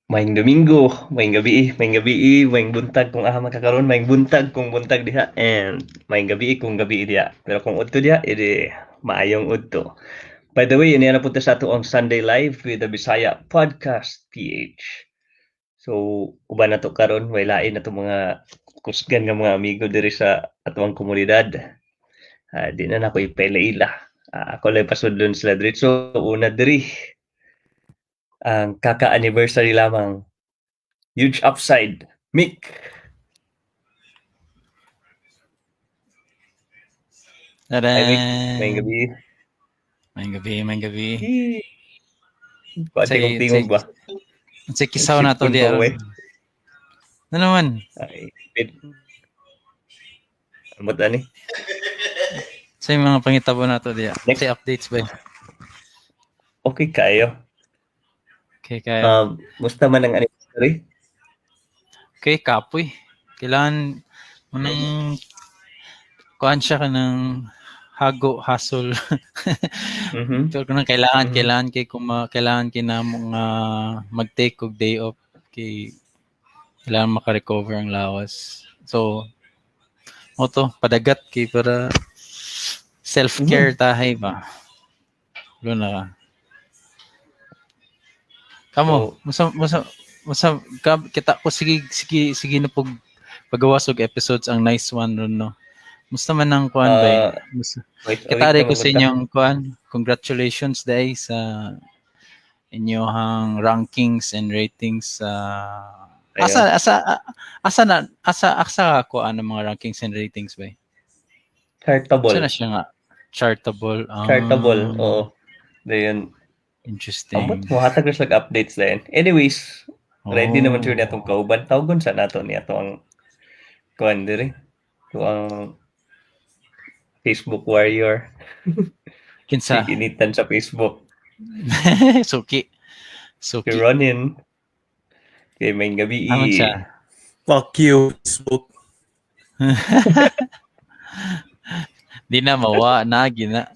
Maayong Domingo, maayong gabi, maayong buntag kung aha makakaroon, maayong buntag kung buntag diha, and maayong gabi kung gabi diha. Pero kung udto diha, edi maayong udto. By the way, ini na punta sa ato ang Sunday Live with the Bisaya Podcast PH. So, uban na to karon, may lain na to mga kusgan nga mga amigo diri sa atuang komunidad. Di na ako ipailaila. Ako lang pasudlon sila diri. So, una diri, ang kaka-anniversary lamang. Huge upside. Mick. Hi, Mick. May Tadan! gabi. May gabi. Pati kong tingog ba? Say kisaw na to Sipon di. pa uwi. Ano naman? Ay, ano ba ni? Say mga pangitabo na to di. Next. Say updates ba? Okay kayo. Okay, kaya. Musta man ang anniversary? Okay, kapoy. Kailangan mo nang kuhan siya ka ng hago, hustle. Mhm. Pero kung kailangan kay na mga mag-take og day off kay kailangan maka-recover ang lawas. So, to padagat kay para self-care tahay ba. Luno na ka. Kamo, musa kita ko sige na pug pagawas og episodes ang nice one ron no. Musta man ang kuan ba? Kita rin ko sa inyong kuan. Congratulations day sa inyong rankings and ratings asa ko ang mga rankings and ratings ba? Chartable. Sana siya nga chartable. Chartable, oo. Dayon. Interesting. Amot mo hatag sa updates din. Anyways, ready naman sure na itong kauban. Tawgon sa nato niya to ang kuan diri. To ang Facebook warrior. Kinsa? Initan sa Facebook. Suki. Si Ronin. Kay may gabi. Aman siya. Fuck you, Facebook. Di na mawa na gina.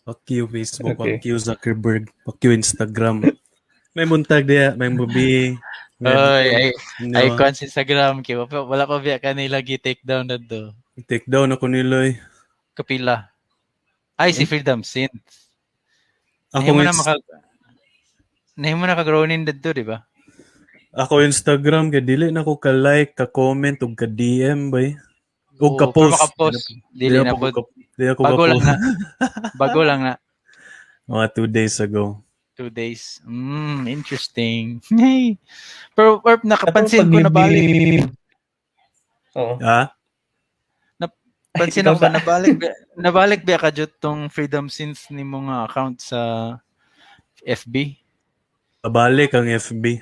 Fuck you, Facebook. Okay. Fuck you, Zuckerberg. Fuck you, Instagram. May muntag diya. May babi. Ay, kuan sa Instagram kay wala pa biya kanila gi-take down na do. Take down ako niloy. Kapila. Ay, si Freedom Synth. Ako Nahimo na ka-grownin dito, di ba? Ako Instagram kay dili na ko ka-like, ka-comment ug ka-DM bay. Ug ka-post. Dili na po. Bago lang na. Bago lang na. Mga 2 days ago. 2 days. Interesting. Hey. Pero nakapansin ko na balik. Oo. Ha? Pansin ako ba nabalik ba ka jud tong Freedom Synth ni mga account sa FB? Nabalik ang FB.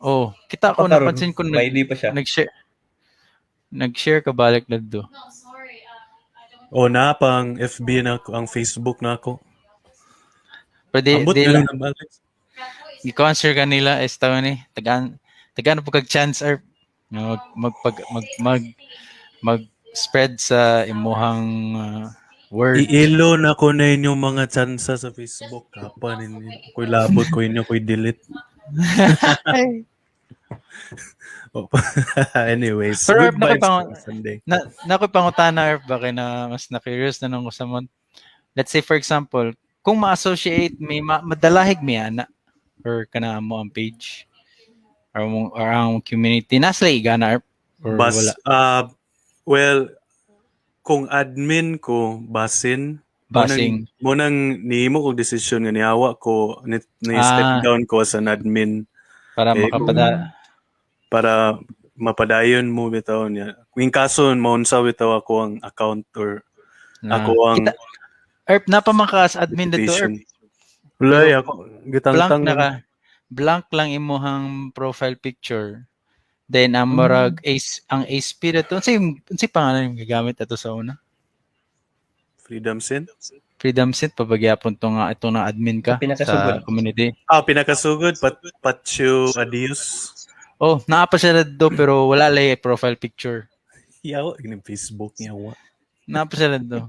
Oh, kita ko napansin ko may di pa siya. Nag-share ka balik na do. O na pang FB na ako, ang Facebook na ako. Pwede ambot di lang nabalik. i-concert kanila is tawo ni tagaan po kag chance or mag spread sa imuhang word. Iilo na ko na inyong mga tsansa sa Facebook. Kapan ninyo. Ko'y labot ko inyo, ko'y delete. Anyways, pero good vibes for Sunday. Nakoy pangutana or ba kay na mas na-curious na nung usamon. Let's say for example, kung ma-associate may madalahig mi ana or kana mo ang page or ang community nasa igana or wala. Well, kung admin ko basing mo nang nihimo ko desisyon nga niawa ko ni step down ko as an admin para para mapadayon mo bitaw niya. Kung kaso maunsa bitaw ako ang account or ako ang napamakas admin dito Wala ako gitangtang blank lang imuhang profile picture. Then ang murag ang ASP dito unsay pangalan yung gagamit ato sa una? Freedom Synth pabagyapon to nga ito na admin ka sa community. Pinakasugod Patchu Adios. Oh, naa pa siya do pero wala lay profile picture. Yawa ng Facebook yawa. Naa pa siya do.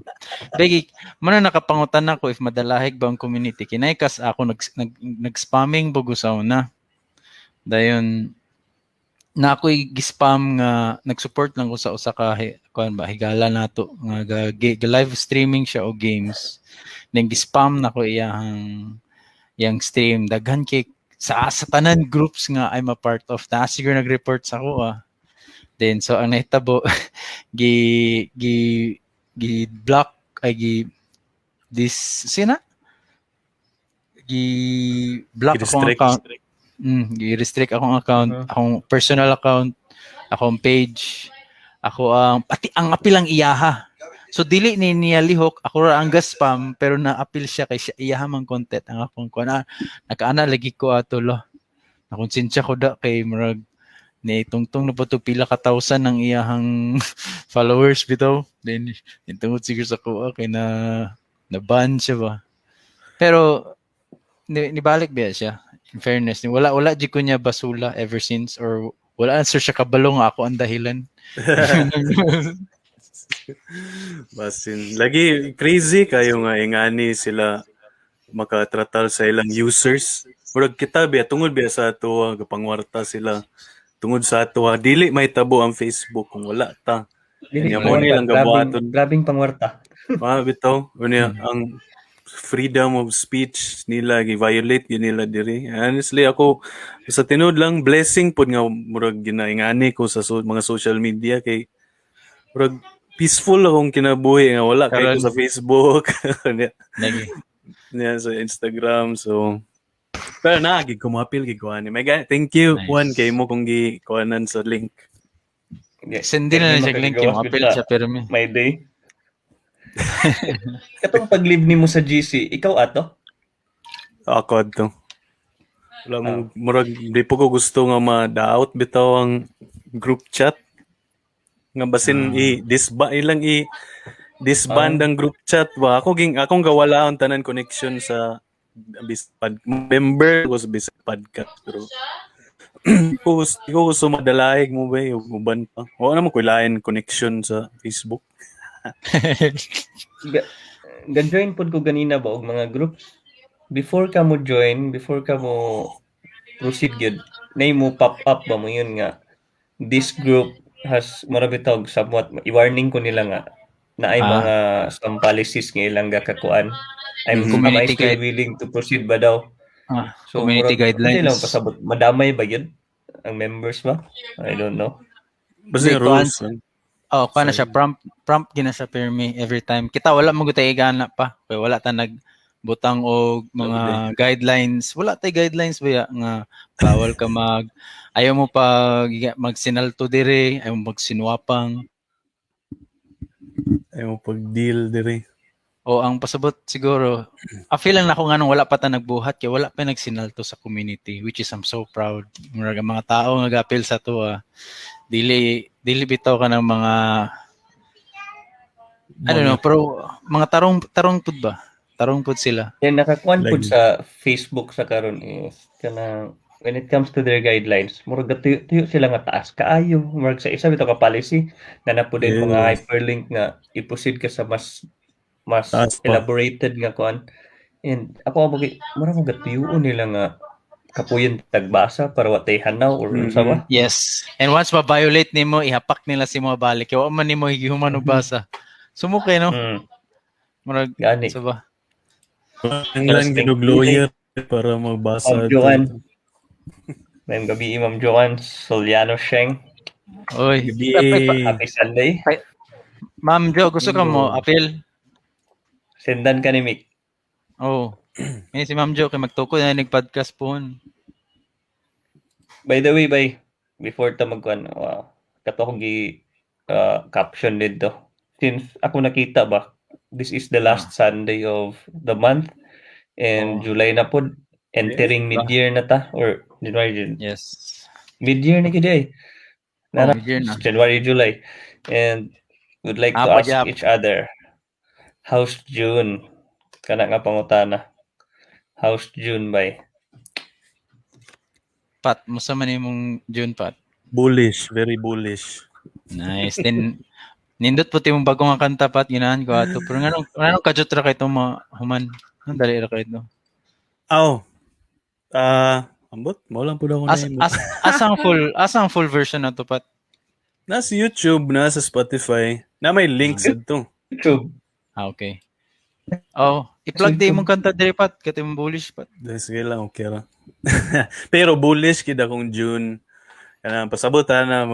Begi, man nakapangutan ako if madalahig ba ang community kinay kas ako nag-spamming bugo sa una. Dayon na ako'y gispam nga nag-support lang ko sa usa ka kuan ba higala nato nga live streaming siya o games. Then gispam na ko iyang stream daghan kay sa tanan groups nga I'm a part of na siguro nag-report sa ako. Then so ang nahitabo gi block ay sina gi block akong account. Gi-restrict akong account, akong personal account, akong page, ako ang pati ang apil ang iyaha. So dili ni niya lihok, ako ra ang spam pero na-apil siya kay siya iyaha man content ang akong kuan. Nakaana lagi ko atulo. Nakonsensya ko da kay murag ni tungtong na patog pila ka thousand ng iyahang followers bitaw. Then tungod siguro sa ko kay na ban siya ba. Pero nibalik ba siya? In fairness, wala di ko niya basula ever since or wala answer siya kabalo nga ako ang dahilan. Basin. Lagi crazy kayo nga ingani sila makatratal sa ilang users. Murag kita biya tungod biya sa ato gapangwarta sila. Tungod sa ato dili may tabo ang Facebook kung wala ta. Dili Kanya mo nilang gabuhaton. grabing pangwarta. Bitaw, unya ang freedom of speech nila gi-violate yun nila diri. Honestly ako sa tinud lang blessing pud nga murag ginaingani ko sa mga social media kay murag peaceful akong kinabuhi nga wala kay ko sa Facebook. Niya sa Instagram so pero gid ko mapil gid ko ani. Thank you Juan kay mo kung gikuanan sa link. Sindi na siya link yung apil sa permi. My day. Katong pag-live nimo sa GC, ikaw ato? Ako ato. Wala mo murag di po ko gusto nga ma-doubt bitaw ang group chat. Nga basin disband ang group chat ba. Akong gawala ang tanan connection sa member was bis podcast pero ko gusto madalaig mo ba yung uban pa. Wala naman ko lain connection sa Facebook. Gan-join pod ko ganina ba og mga groups. Before ka mo join, before ka mo proceed gyud, nay mo pop up ba mo yun nga this group has marabitog somewhat i-warning ko nila nga na ay mga some policies nga ilang gakakuan. Am I still willing to proceed ba daw? So community guidelines. Hindi lang pasabot. Madamay ba yun? Ang members ba? I don't know. Basta rules. Paano siya? Prompt gina siya permi every time. Kita wala magutay igana pa. Kaya wala ta nagbutang og mga guidelines. Wala tay guidelines ba nga bawal ka ayaw mo pa magsinalto dire, ayaw mo magsinwapang. Ayaw mo pag-deal dire. O ang pasabot siguro, feel lang na ako nga nung wala pa ta nagbuhat kaya wala pa nagsinalto sa community, which is I'm so proud. Mga tao nga gapil sa to dili bitaw ka ng mga I don't know, pero mga tarong pud ba? Tarong pud sila. Yan nakakuan pud sa Facebook sa karon is kana when it comes to their guidelines, murag tuyo sila nga taas kaayo, murag sa isa bitaw ka policy na napud mga hyperlink nga i-proceed ka sa mas elaborated nga kuan. And ako murag mo gatuyon nila nga kapuyon tagbasa para watay hanaw or sa ba? Yes. And once ma-violate nimo, ihapak nila si mo balik. Wa man nimo higihuman og basa. Sumukay no. Murag gani. Sa ba? Ang lang ginog lawyer para magbasa. May gabi Ma'am Joan Soliano Sheng. Oy, happy Sunday. Ma'am Jo, gusto ka mo appeal? Sendan ka ni Mick. Oh. May si Ma'am Jo kay magtukoy na nag-podcast po. By the way, before ta magkuan, kato kong caption dito. Since ako nakita ba, this is the last Sunday of the month and July na po, entering mid-year na ta or January. Yes. Mid-year na kiday. Mid-year na. January, July. And would like to ask each other, how's June? Kana nga pangutana. How's June bay? Pat, musta man imong June, Pat? Bullish, very bullish. Nice. Then nindot puti mong bagong kanta, Pat, ginahan ko ato. Pero nganong kajut ra kay itong mga human? Ang dali ra kay ito. Ambot, mo lang po ako As na as asang full version na to pat. Nasa YouTube, nasa Spotify, na may links to. YouTube. Okay. Oh, i-plug day mong kanta diri pat, kati mong bullish pat. Sige lang, okay ra. Pero bullish kid akong June. Kanang pasabot na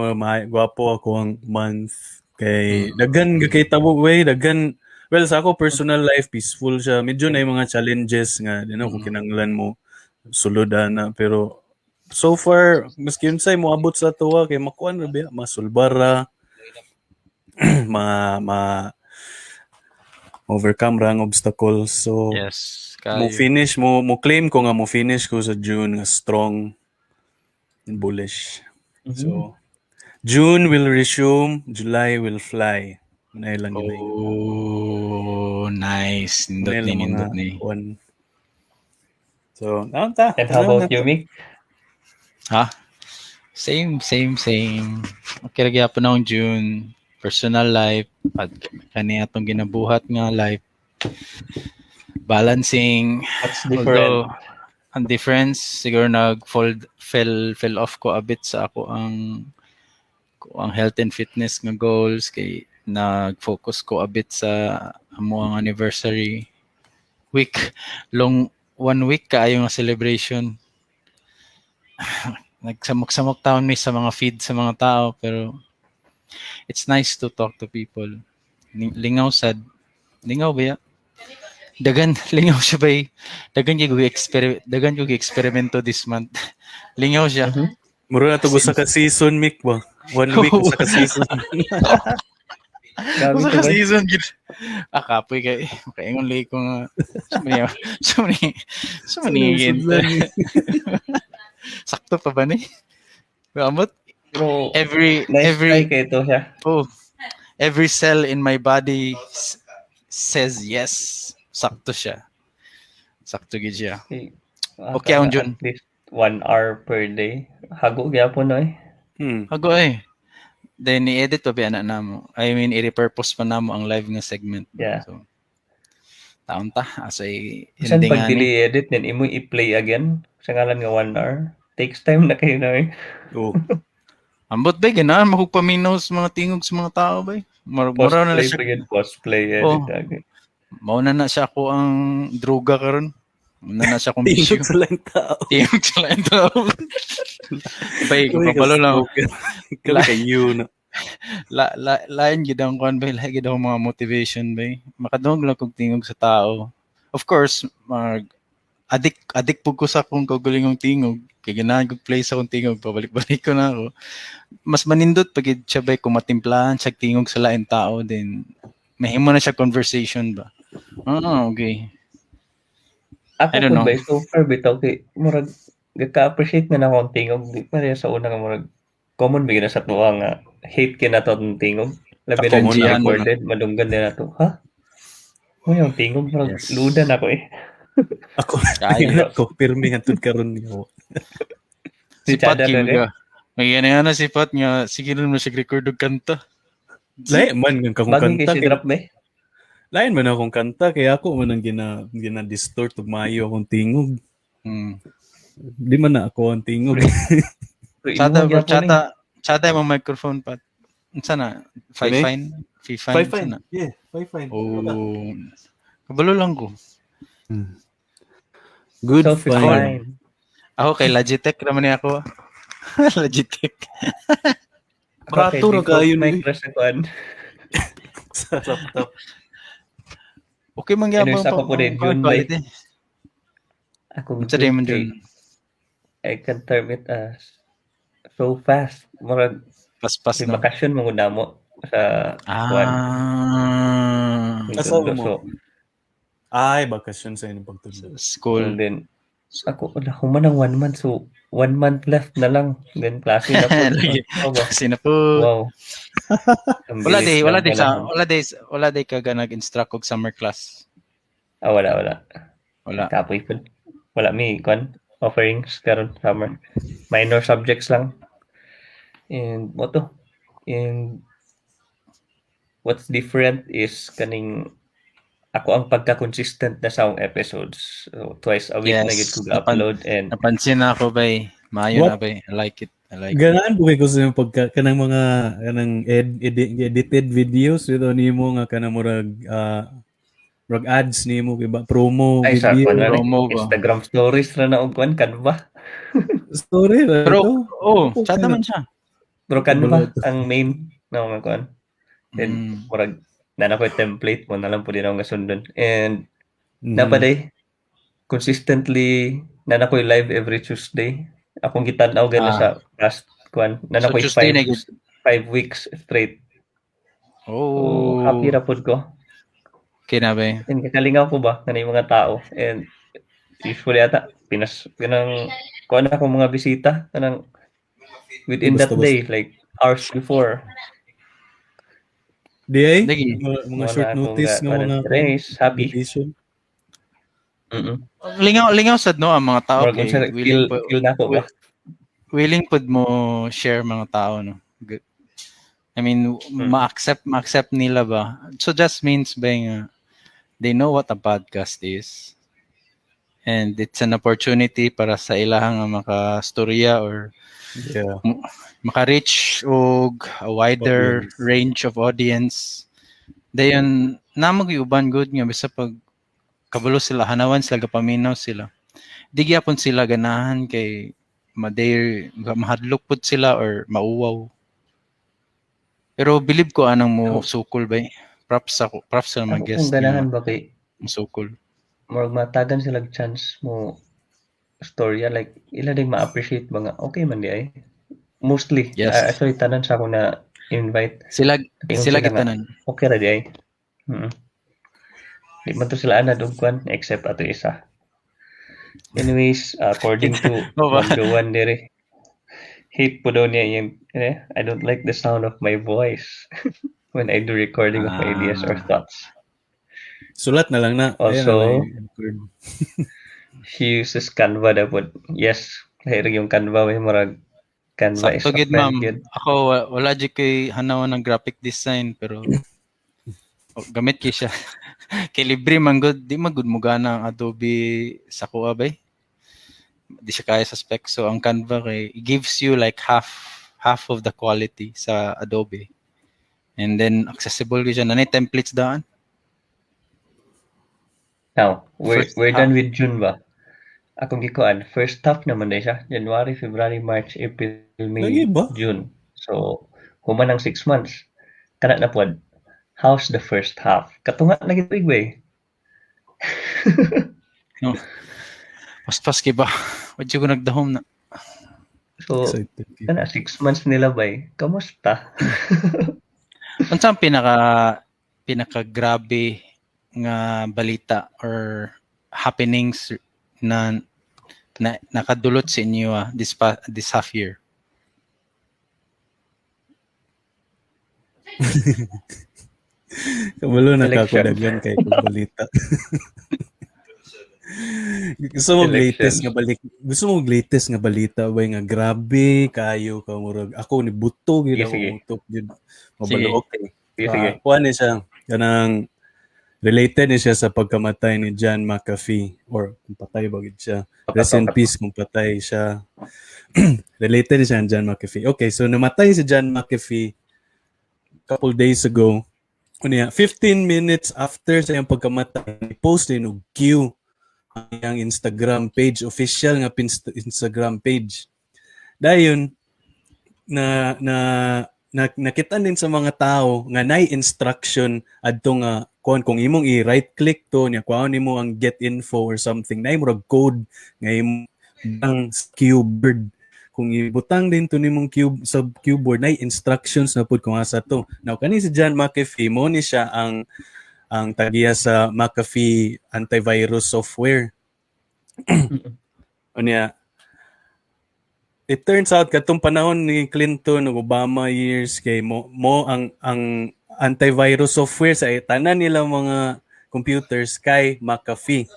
gwapo ako ang month. Kay daghan kay tabo way, daghan. Well, sa ako personal life peaceful siya. Medyo na yung mga challenges nga, kung kinanglan mo sulod na, pero so far maski unsay mo abot sa tuwa kay makuan ra biya, masulbara, ma overcome rang obstacles. So Yes. mo Kayo. finish mo claim ko nga mo finish ko sa June nga strong and bullish. So June will resume, July will fly. Manay lang yun. Oh, nice. Nindot Manay lang nindot mga ni. one. So, naon ta? And how about you, Mick? Ha? Same. Okay lagi po na akong June. Personal life. At kani atong ginabuhat nga life. Balancing. What's Although, different? ang difference, siguro fell off ko a bit sa ako ang health and fitness nga goals. Kay nag-focus ko a bit sa amo ang anniversary week. Long 1 week kaayo nga celebration. Nagsamok-samok taon mi sa mga feed sa mga tao, pero it's nice to talk to people. Lingaw sad. Lingaw ba ya? Dagan lingaw siya ba? Dagan yung eksperimento this month. Lingaw siya. Muro na to sa ka season, Mick ba? 1 week sa ka season. Grabe Sa ka ba? season gid. Kapoy kay makaingon lay ko nga. Sumani. Sakto pa ba ni? Amot Pero every nice try kay ito siya. every cell in my body says yes. Sakto siya. Sakto gid siya. Okay, ang June. At least 1 hour per day. Hago gyapon no eh. Hago Then i-edit pa ba na mo? I mean, i-repurpose pa na mo ang live nga segment. Yeah. So, taon ta. Asay Saan ending pag ani. dili-edit, then imo i-play again? Sa ngalan nga 1 hour? Takes time na kayo na eh. Oh. Ambot ba, ganahan makugpaminaw sa mga tingog sa mga tao ba? Mura na Post-play siya. pa yun. Post-play edit. Mauna na siya ako ang droga karon. Mauna na siya akong bisyo. Tingog sa lang tao. Tingog sa lang tao. Bay, kapalo lang. Kami kayo na. Lain gid ang kon ba, lain gid ang mga motivation ba. Makadungog lang kog tingog sa tao. Of course, adik pug ko sa akong kaugalingong tingog. Kay ganahan kog play sa akong tingog, pabalik-balik ko na ako. Mas manindot pag siya ba kung matimplahan siya tingog sa lain tao, then mahimo na siya conversation ba. Okay. Ako I don't know. kung ba, so far bitaw kay murag gaka-appreciate na akong tingog. Di pareha sa una nga murag common bigyan na sa tuwa nga hate kina to ang tingog. Labi na Common yung recorded, madunggan din na to. Ha? Mo yung tingog, murag Yes. ludan ako eh. Ako, Kaya. ako, pirmi nga tud karon niyo. Si Pat Chada ka Kim. May yan si Pat nga, sige rin mo siya record og kanta. Lain man ng kakong Bagay kanta. kay si drop ba? Lain man akong kanta, kaya ako man ang gina-distort ug maayo akong tingog. Di man na ako ang tingog. Chata bro, chata yung microphone Pat. Unsa na? Fine? Fine. Yeah, fine. Oh. Kabalo lang ko. Good Self-fine. fine. Ako kay Logitech naman niya ako. Logitech. Barato ra kayo may ni crush na kuan. sa laptop. Okay man gyapon Anyways, ako po rin, June, quality. Ako Unsa din man June? I can term it as so fast. Murag Paspas di na. bakasyon mo na mo sa kuan. Asa mo? So, Ay, bakasyon sa inyong pagtudlo. School. and then ako human ng 1 month, so 1 month left na lang. Then klase na po. Lagi. Kasi na po. Wow. Wala day ka nag-instruct og summer class. Wala. Wala. Kapoy po. Wala mi kuan offerings karon summer. Minor subjects lang. And moto. And what's different is kaning ako ang pagka-consistent na sa akong episodes. So, twice a week na gid ko Yes. ga-upload and Napansin na ako bay. Maayo na What? bay. I like it. Ganaan po ko sa pagka kanang mga edited videos ito nimo nga kanang murag murag ads nimo kay ba promo ay sa video kuan na Promo ba? Instagram stories ra na og kuan Canva. story ra Pero, ito. chat naman siya. Pero Kabalo Canva ito. ang main na mga kuan. Then Mm. murag na ko template mo na lang pud ako gasundon. And Mhm. napaday consistently na ko live every Tuesday. Akong gitan-aw gana Ah. sa past kuan na So, ko Tuesday na gid. 5 weeks straight. So, happy Oh. ra pud ko. Kina bay. And kakalingaw ko ba kanay mga tao and usually ata pinang kuan ako mga bisita kanang within that Basta-basta. day like hours before. Di ay Lagi. mga short notice nga mga race, happy. invitation. Lingaw sad no ang mga tao Murag kay unsa feel na ko ba? willing pud mo share mga tao no. I mean, ma-accept nila ba? So just means ba nga they know what a podcast is. And it's an opportunity para sa ilahang makastorya or Yeah. maka-reach og a wider Audience. range of audience. Dayon namag uban good nga bisa pag kabalo sila hanawan sila gapaminaw sila. Di gyapon sila ganahan kay mahadlok pud sila or mauwaw. Pero believe ko anang mo sukol ba? Props sa mga Ako guest kung ganahan ba kay sukol. murag matagan sila chance mo storya like ila ding ma-appreciate ba nga okay man di ay. Mostly Yes. actually tanan sa ako na invite Sila sila nga, gitanan. okay ra di ay. Di man to sila anad og kwan except ato isa. Anyways, according to Joan dere, hate po daw niya yung, I don't like the sound of my voice when I do recording of ideas or thoughts. Sulat na lang na. Also, he uses Canva na po. Yes, lahirag yung Canva, may marag Canva is Sakto gid ma'am. good. Ako wala di kay hanawan ng graphic design pero gamit kay siya. Kay libre man good, di man good mo gana ang Adobe sa kuha bay. Di siya kaya sa spec. So ang Canva kay it gives you like half of the quality sa Adobe. And then accessible siya na templates daan. Now, we're done with June ba? Akong gikuan, first half naman na siya. January, February, March, April, May, June. So, human ng 6 months. Kana na pod. How's the first half? Katunga na gid big No. Pas kay ba? Wad ko nagdahom na. So, kana 6 months nila bay. Kamusta? Unsa ang pinaka grabe nga balita or happenings na nakadulot sa inyo this half year? Kabalo na kakudagan kay balita. Gusto mo latest nga balita ba nga grabe kayo ka murag ako ni buto gid ako utok gid mabalo okay. Sige. Kuan ni siya kanang related ni siya sa pagkamatay ni John McAfee or kung patay ba gid siya. Rest in peace kung patay siya. Related ni siya ang John McAfee. Okay, so namatay si John McAfee couple days ago. 15 minutes after sa iyang pagkamatay, post din og Q ang Instagram page, official nga Instagram page. Dayon nakita din sa mga tao nga nay instruction adto nga kung imong i-right click to nya kuan nimo ang get info or something nay murag code nga imong keyboard kung ibutang din to nimong sa keyboard nay instructions na pud kung asa to. Now kani si John McAfee mo ni siya ang tagiya sa McAfee antivirus software. Unya it turns out katong panahon ni Clinton ug Obama years kay mo ang antivirus software sa tanan nila mga computers kay McAfee.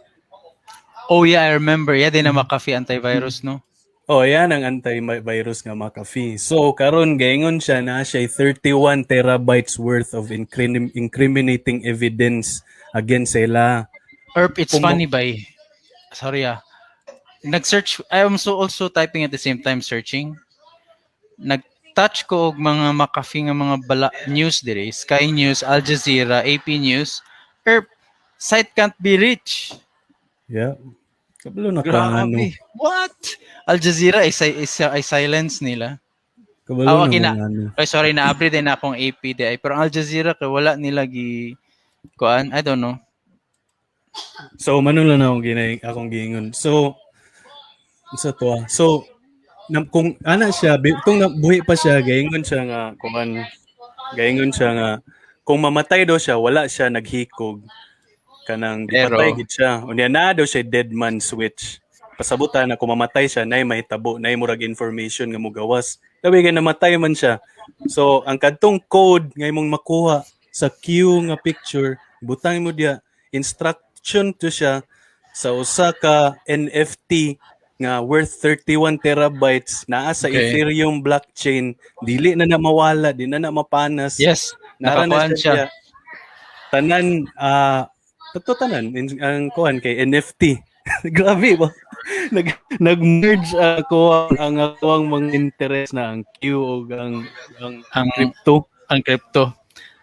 Oh yeah, I remember. Yeah, din na McAfee antivirus no. Oh, yan ang antivirus nga McAfee. So, karon gaingon siya na siya 31 terabytes worth of incriminating evidence against sila. Erp, it's Kung funny sorry nag-search, I am also typing at the same time searching. Nag-touch ko og mga McAfee nga mga news dire, Sky News, Al Jazeera, AP News. Erp, site can't be reached. Yeah. Kabalo na ka ano. Grabe. What? Al Jazeera ay silence nila. Kabalo Okay na na. ano. Ay, sorry, na-update din akong AP di. Pero Al Jazeera kay wala nila kuan, I don't know. So, manulan na akong giingon. So, sa to So, kung ana siya, kung buhi pa siya, gaingon siya nga, gaingon siya nga, kung mamatay daw siya, wala siya naghikog. Kanang gipatay gid siya. Unya na daw siya dead man switch. Pasabutan na kung mamatay siya, nay mahitabo, nay murag information nga mogawas. Sabi kay namatay man siya. So, ang kadtong code nga imong makuha sa queue nga picture, butang mo diya instruction to siya sa usa ka NFT nga worth 31 terabytes naa sa Ethereum blockchain, dili na mawala, di na mapanas. Yes, Nara na nakakuan siya. Tanan tanan ang kuan kay NFT. Grabe ba? Nag-merge ako ang mga interest na ang Q o ang crypto. Ang crypto.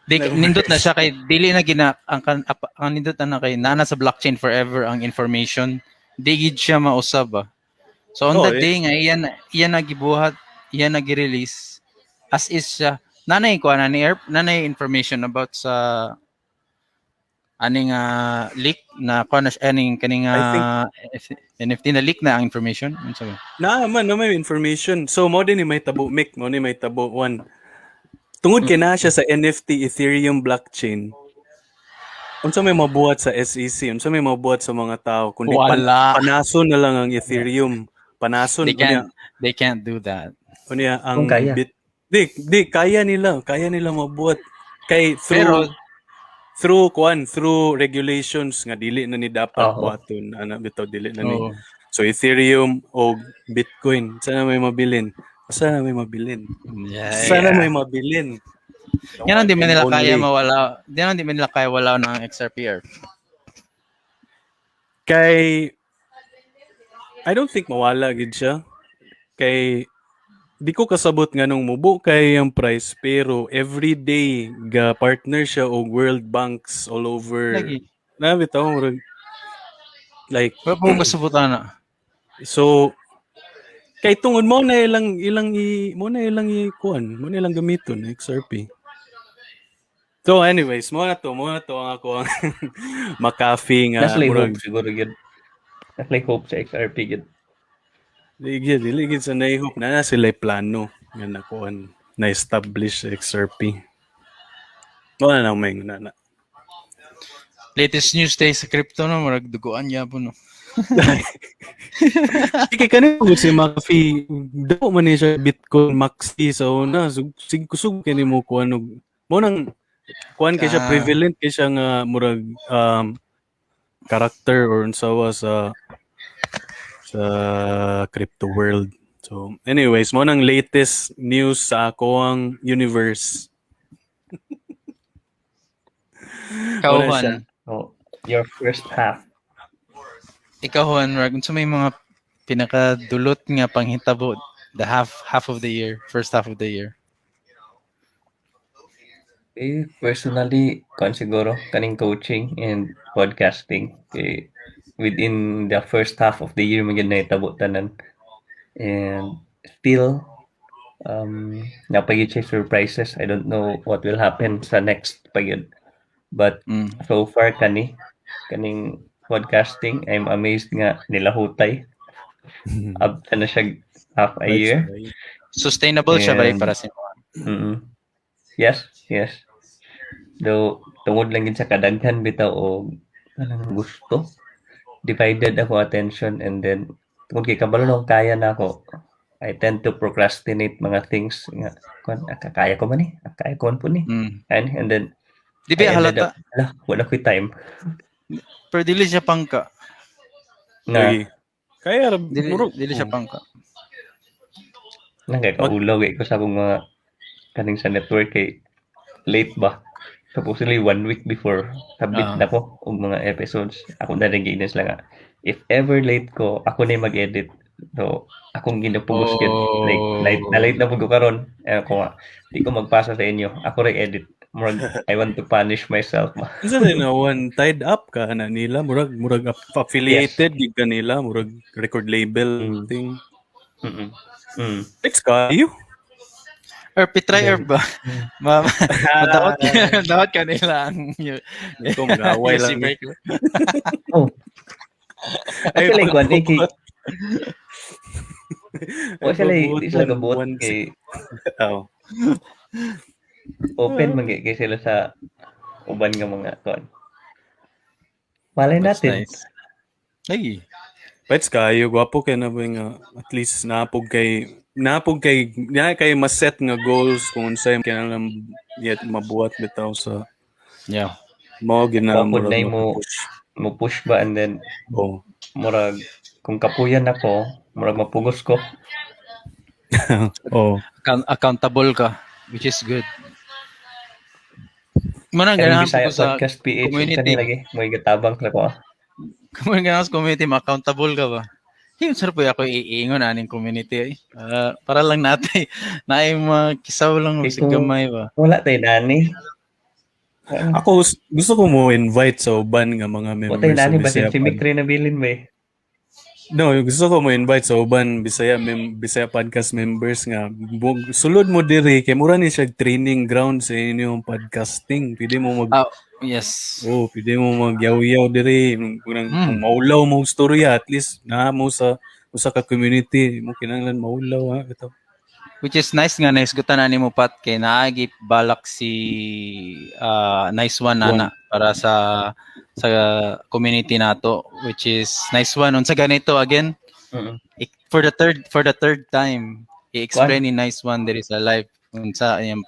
Nindot na siya kay dili na ang nindot na kay nana sa blockchain forever ang information. Digid siya mausab ba. So on that day nga iyan nagibuhat, iyan nagi-release as is siya. Nanay information about sa aning leak na kaning NFT na leak na ang information. Na may information. So mo din may tabo one. Tungod kay na siya sa NFT Ethereum blockchain. Unsa may mabuhat sa SEC, unsa may mabuhat sa mga tao kundi panason na lang ang Ethereum. Panason they can't do that. Unya ang di kaya nila mabuhat kay through regulations nga dili na ni dapat buhaton ana bitaw dili na ni. So Ethereum o Bitcoin sana may mabilin. Sana may mabilin. Yan ang di man nila kaya mawala. Yan ang di man nila kaya wala ng XRP. Kay I don't think mawala gid siya. Kay di ko kasabot nga nung mubo kay ang price pero every day ga partner siya og World Banks all over. Na bitaw like mo kasabutan na. So kay tungod mo na ilang gamiton XRP. So anyways, mo na to ang ako ang McAfee nga murag siguro gid. Like hope sa XRP gid. Dili sa naihop na sila plano nga nakuan na establish sa XRP. Wala na may na. Latest news day sa crypto na murag duguan yapon no. Sige kanino si McAfee daw man siya Bitcoin maxi sa una kusog kani mo kuan mo nang kuan kay siya prevalent kay siya nga murag character or unsawa sa crypto world. So anyways, mo nang latest news sa ako ang universe. Kauhan. Your first half. Ikaw Juan, unsa may mga pinakadulot nga panghitabo the half of the year, first half of the year? Personally, siguro kaning coaching and podcasting. Within the first half of the year magid na itabo tanan. And still napagid siya surprises. I don't know what will happen sa next pagid. But so far kaning podcasting, I'm amazed nga nila hutay. Up na siya half a year. Sustainable siya ba para sa inyo? Yes. Though tungod lang gid sa kadaghan bitaw o kanang gusto. Divided ako attention and then tungod kay kabalo nang kaya na ako. I tend to procrastinate mga things nga kaya ko man kaya ko po ni. And then di ba halata wala ko time. Pero dili siya pangka. Kaya dili siya pangka. Nagkakaulaw ko sa akong mga kaning sa network kay late ba. Supposedly 1 week before submit Ah. na ko og mga episodes. Ako na rin ginis lang nga. If ever late ko, ako na yung mag-edit. So, akong ginapugos yun. Like, Oh. late na po ko karon. Ako nga, di ko magpasa sa inyo. Ako rin edit. Murag, I want to punish myself. Unsa rin na one tied up ka na nila murag affiliated gid kanila murag record label Mm. thing. Mm-mm. Mm. Next kayo. Or pitry or ba? Madawat dawat ka nila ang Ito mag-away lang. break. Oh. Ay, Actually, kwan, kay, Ay, sila, pabuot di sila one- gabot one- kay Oh. open man kay sila sa uban nga mga kwan. Malay That's natin. nice. Ay, Pets kayo, gwapo kay na ba nga at least napog kay mas set nga goals kung unsay kinahanglan yet mabuhat bitaw sa yeah. mao Wapod na ginamurag mo mo push ba and then Oh. murag kung kapuyan ako, murag mapugos ko. Oh. Accountable ka, which is good. Manang Kaning ganahan Bisaya ko sa Podcast PH community. kanila lagi mo gatabang sa ko. Kung ganahan sa community, accountable ka ba? Yung sarap ako iingon aning community. Para lang natin na ay makisaw lang Eh, si gamay ba. Wala tay nani. Ako gusto ko mo invite sa uban nga mga Wala members tay sa nani ba Bisaya si Mikre na bilin ba eh. No, gusto ko mo invite sa uban Bisaya podcast members nga sulod mo diri kay mura ni siya training ground sa inyong podcasting. Pwede mo Yes. pwede mo magyaw-yaw diri kung maulaw mo storya at least na mo sa usa ka community mo kinahanglan maulaw ha ito. Which is nice nga naisgutan na nimo Pat kay naagi balak si Nice One nana para sa community nato, which is Nice One unsa ganito again. Mm. For the third time i-explain ni Nice One there is a live unsa iyang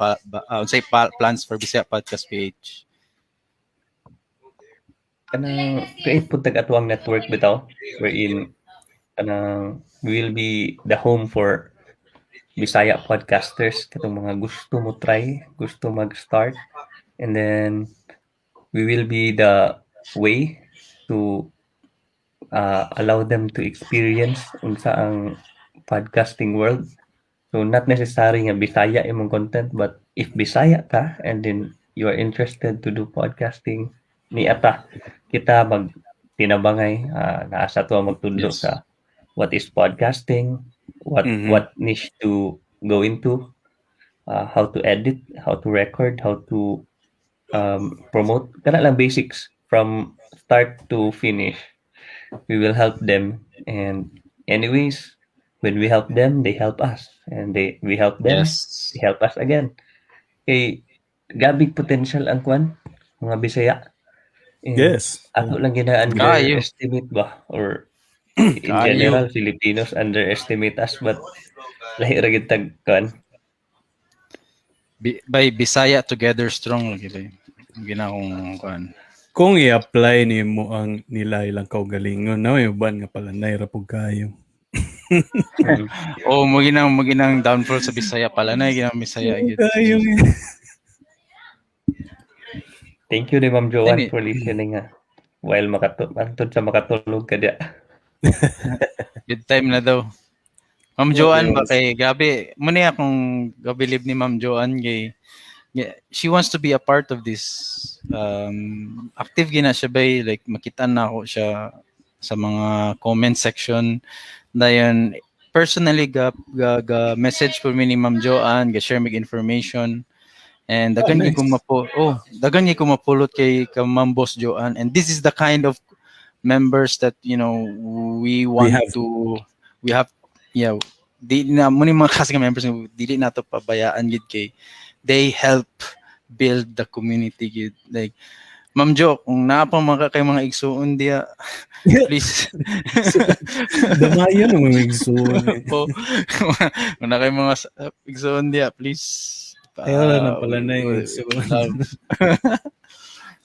unsay plans for Bisaya Podcast PH. Kanang create pud tag-atuang network bitaw wherein kanang we will be the home for Bisaya podcasters katong mga gusto mo try, gusto mag-start, and then we will be the way to allow them to experience unsa ang podcasting world. So not necessary nga Bisaya imong content, but if Bisaya ka and then you are interested to do podcasting, niata kita mag tinabangay naa sa to magtudlo Yes. sa what is podcasting, what niche to go into, how to edit, how to record, how to promote. Kana lang basics from start to finish. We will help them, and anyways, when we help them, they help us, and we help them, Yes. they help us again. Kay gabig potential ang kwan mga Bisaya. And Yes. Ako lang underestimate ba or in general Filipinos underestimate us, but lahi ra gid tag kan By Bisaya together strong lagi ba. Ginakong kuan. Kung i-apply ni mo ang nila ilang kaugalingon na may uban nga pala naira pug kayo. mo ginang downfall sa Bisaya pala na ginang Bisaya gid. Kayo. Thank you ni Ma'am Joanne Dini. for listening while antod sa makatulog ka dia. Good time na daw. Ma'am Joanne ba kay gabi mo niya kung gabilib ni Ma'am Joanne kay she wants to be a part of this. Active gina siya bay like makita na ako siya sa mga comment section dayon personally ga message po mi ni Ma'am Joanne ga share mig information and dagan nice. dagan ko mapulot kay ka Ma'am Boss Joanne, and this is the kind of members that we have di na mo ni mga kasi members dili nato pabayaan gid kay they help build the community gid like Ma'am Jo, kung naapang kay mga igsuon dia please Damayan mo igsuon. kung na kay mga igsuon dia please Ayaw na pala na yung igsuon.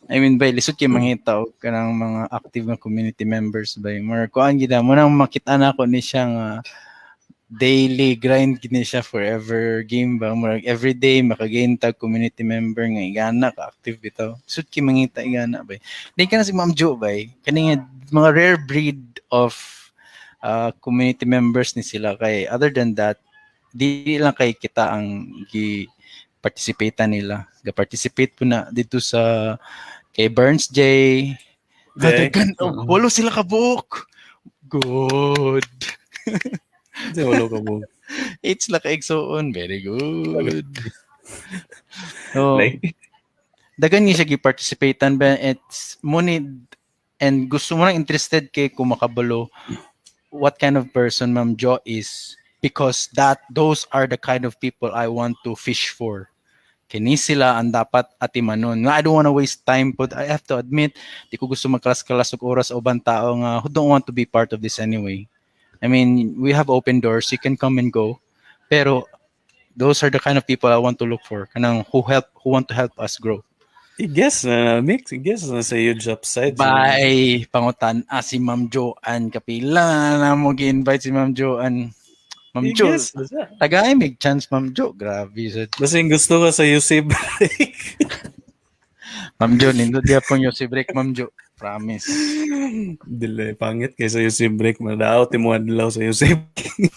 I mean by lisod kay mangita og kanang mga active nga community members by more kuan gid mo nang makita na ko ni siya nga daily grind gini siya forever game ba murag every day makagain tag community member nga igana ka active bitaw sud ki mangita igana bay di ka na si Ma'am Jo bay kani nga mga rare breed of community members ni sila kay other than that di lang kay kita ang gi participate nila ga participate po na dito sa kay Burns J kadagan walo sila ka book good. Di walo ka mo. It's like exoon. Very good. So, Like, dagan niya siya gi-participatean ba it's money and gusto mo lang interested kay kung makabalo what kind of person Ma'am Jo is because those are the kind of people I want to fish for. Kini sila ang dapat atimanon. I don't want to waste time but I have to admit di ko gusto magkalas-kalas og oras o ubang tao nga who don't want to be part of this anyway. I mean, we have open doors. You can come and go. Pero those are the kind of people I want to look for. Kanang who want to help us grow. I guess na sa huge upside. Bye. Pangutan si Ma'am Joanne kapila na mo gi-invite si Ma'am Joanne. Ma'am Jo, tagay may chance Ma'am Jo. Grabe. Basta yung gusto ka sa UC break. Ma'am Jo, nindot dia pong UC break Ma'am Jo. Promise. Dili, pangit kaysa UC break. Madao, timuhan lang sa UC break.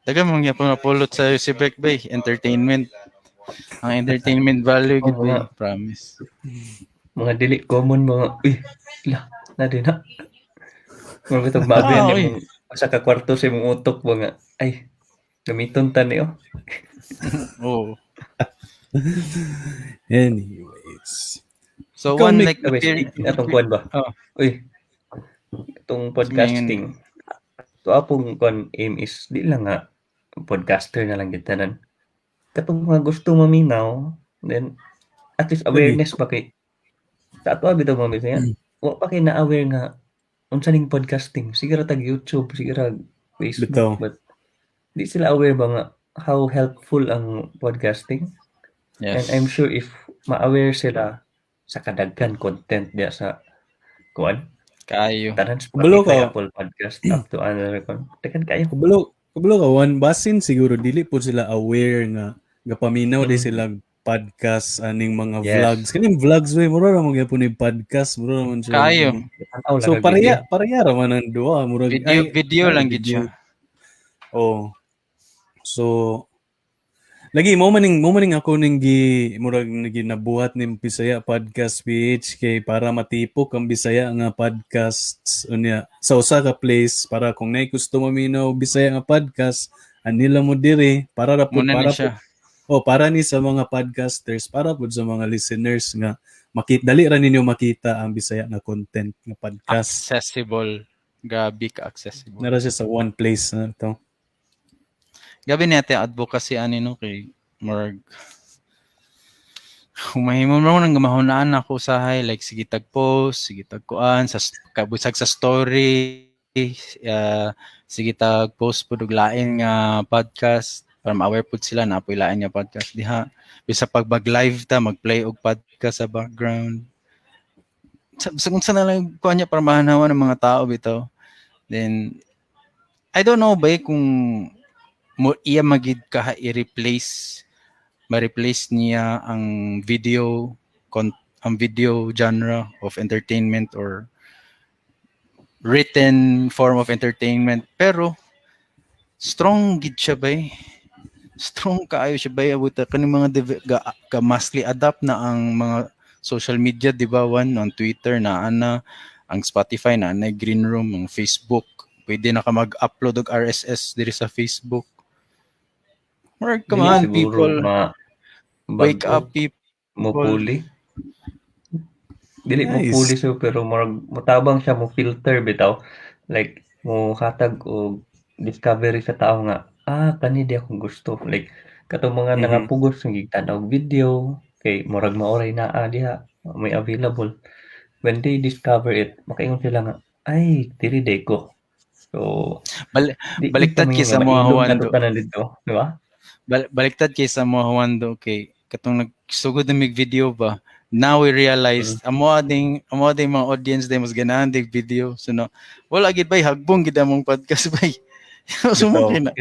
Taga mong yapon mapulot sa UC break ba entertainment. Ang entertainment value gid ba promise. mga dili common mga na din ha. Mga itong babian yung sa kakwarto sa mong utok mga ay gamiton ta niyo. Oh. Anyways. So Ikaw, one Nick, like Atong kuan ba? Uy. Itong podcasting. To apong kuan aim is di lang nga podcaster na lang kita nan. Katong mga gusto maminaw, then at least awareness pa kay sa ato bitaw mo misaya. Wa pa kay na-aware nga unsa ning podcasting. Sige ra tag YouTube, sige ra Facebook, Bitaw. but di sila aware ba nga how helpful ang podcasting. And yes. I'm sure if ma-aware sila sa kadaghan content diya sa kuan Kayo. tanan Kabalo Spotify, ka. Apple Podcast up to another kon. Tekan kayo. Kabalo ka, one basin siguro, dili po sila aware nga gapaminaw di sila podcast aning mga Yes. vlogs. Kaning vlogs way mura ra mo gyapon ni podcast, mura ra man siya. Kayo. Tanaw lang So ang video. pareha ra man ang duha, mura Video lang gid siya. Oh. So lagi mo maning ako ning murag ginabuhat ning Bisaya Podcast PH kay para matipok ang Bisaya nga podcasts unya sa usa ka place para kung nay gusto maminaw Bisaya nga podcast anila mo dire para ra pud Muna para ni siya. para ni sa mga podcasters para pud sa mga listeners nga dali ra ninyo makita ang Bisaya nga content nga podcast. Accessible. Grabe ka accessible. Nara siya sa one place na to. Gabi natin advocacy ani no kay Morg. Humahimon mo nang gamahunaan ako usahay like sige tag post, sige tag kuan sa kabusag sa story, sige tag post pud og lain nga podcast para ma-aware pud sila na apoy lain nga podcast diha. Bisa pag mag-live ta, mag-play og podcast sa background. Sa na lang kuan niya para mahanawan ng mga tao bitaw. Then I don't know ba kung iya magid ka i-replace ma-replace niya ang video genre of entertainment or written form of entertainment pero strong gid siya bay strong kaayo siya bay abuta kani mga mostly adapt na ang mga social media di ba on Twitter na ang Spotify na green room ang Facebook pwede na ka mag-upload og RSS diri sa Facebook. Come on, people. Wake up, people. Mupuli. Dili Nice. mupuli siya pero matabang siya mo filter bitaw. Like mo hatag og discovery sa tao nga kani di akong gusto. Like katong mga nangapugos ng gitanaw video kay murag maoray na diha may available. When they discover it, makaingon sila nga ay diri day ko. So baliktad kay sa mga Juando. Di ba? Baliktad kay sa mga Juando kay katong nagsugod na mig video ba now we realized amo ading mga audience day mas ganahan dig video. So no, wala gid bay hagbong gid among podcast bay. Sumugin na.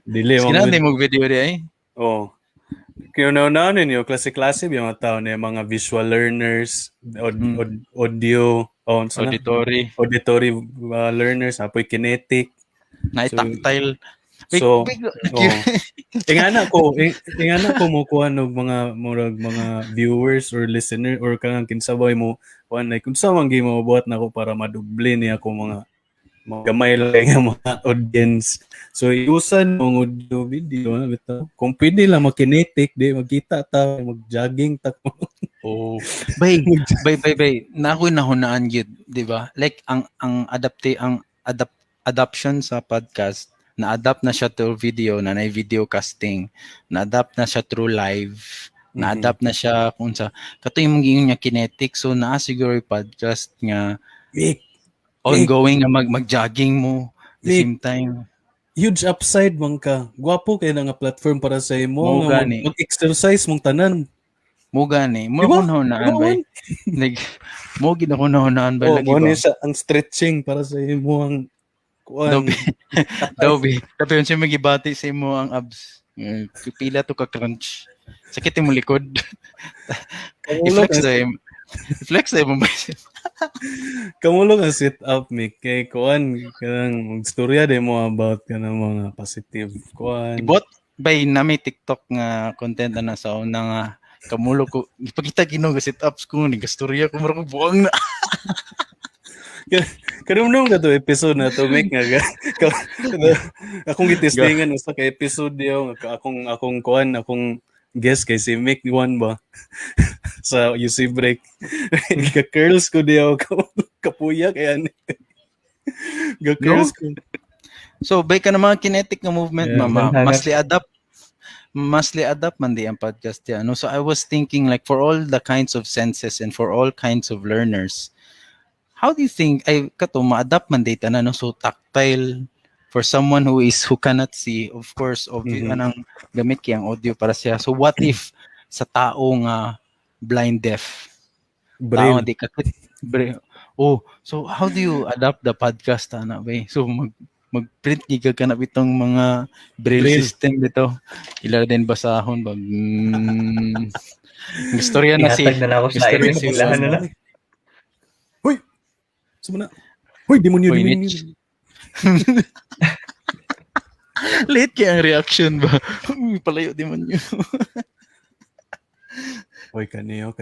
Dili Mas mo ganahan day mag video di ay. oh. Kaya na ninyo, klase-klase yung mga tao na mga visual learners, audio, auditory learners, apoy kinetic. Na tactile. So, ingana ko mo kuha ng mga viewers or listener or kanang kinsabay mo kuan like kung sa man gyud mo buhat nako para maduble niya ako mga gamay lang nga mga audience. So, iusan mong audio video na bitaw. Kung pwede lang makinetic, di magkita ta, mag-jogging ta. Oh. Bay. Na ako'y nahunaan gyud, di ba? Like ang adoption sa podcast, na-adapt na siya to video, na video casting, na-adapt na siya through live, na-adapt na siya kung sa kato yung mga kinetic, so naa siguro yung podcast nga ongoing nga mag-jogging mo the same time. Huge upside man ka. Gwapo kay na nga platform para sa imo nga mag-exercise mong tanan. Mo gani, mo hunahunaan ba? Like mo ginahunahunaan ba lagi ba? Mo sa ang stretching para sa imo ang kuan. Dabi yun siya magibati sa imo ang abs. Pila to ka crunch. Sakit mo likod. I-flex sa mo ba? Kamulo nga sit up mi kay kuan kanang istorya de mo about kanang mga positive kuan. Ibot bay na may TikTok nga content na sa una nga kamulo ko ipakita gino ga sit ups ko ni gastorya ko maro buang na. Karumdum ka to episode na to make nga akong gitestingan usa ka episode diyo akong kuan akong guess kay si Mick one ba sa UC break ka-curls ko diyo kapuya kaya ga-curls ko. So bay ka na mga kinetic nga movement mama mostly adapt man di ang podcast ya no. So I was thinking like for all the kinds of senses and for all kinds of learners, how do you think ay kato ma-adapt man data na no, so tactile for someone who cannot see, of course anang gamit kayang audio para siya. So what if sa tao nga blind deaf, tao di ka so how do you adapt the podcast ana ba? So mag-print giga ka na bitong mga braille system dito. Ila din basahon bag istorya na si lahan na. Hoy. Sumana. Hoy, demonyo. Late kaya ang reaction ba? Palayo demonyo. Hoy, kaniyo.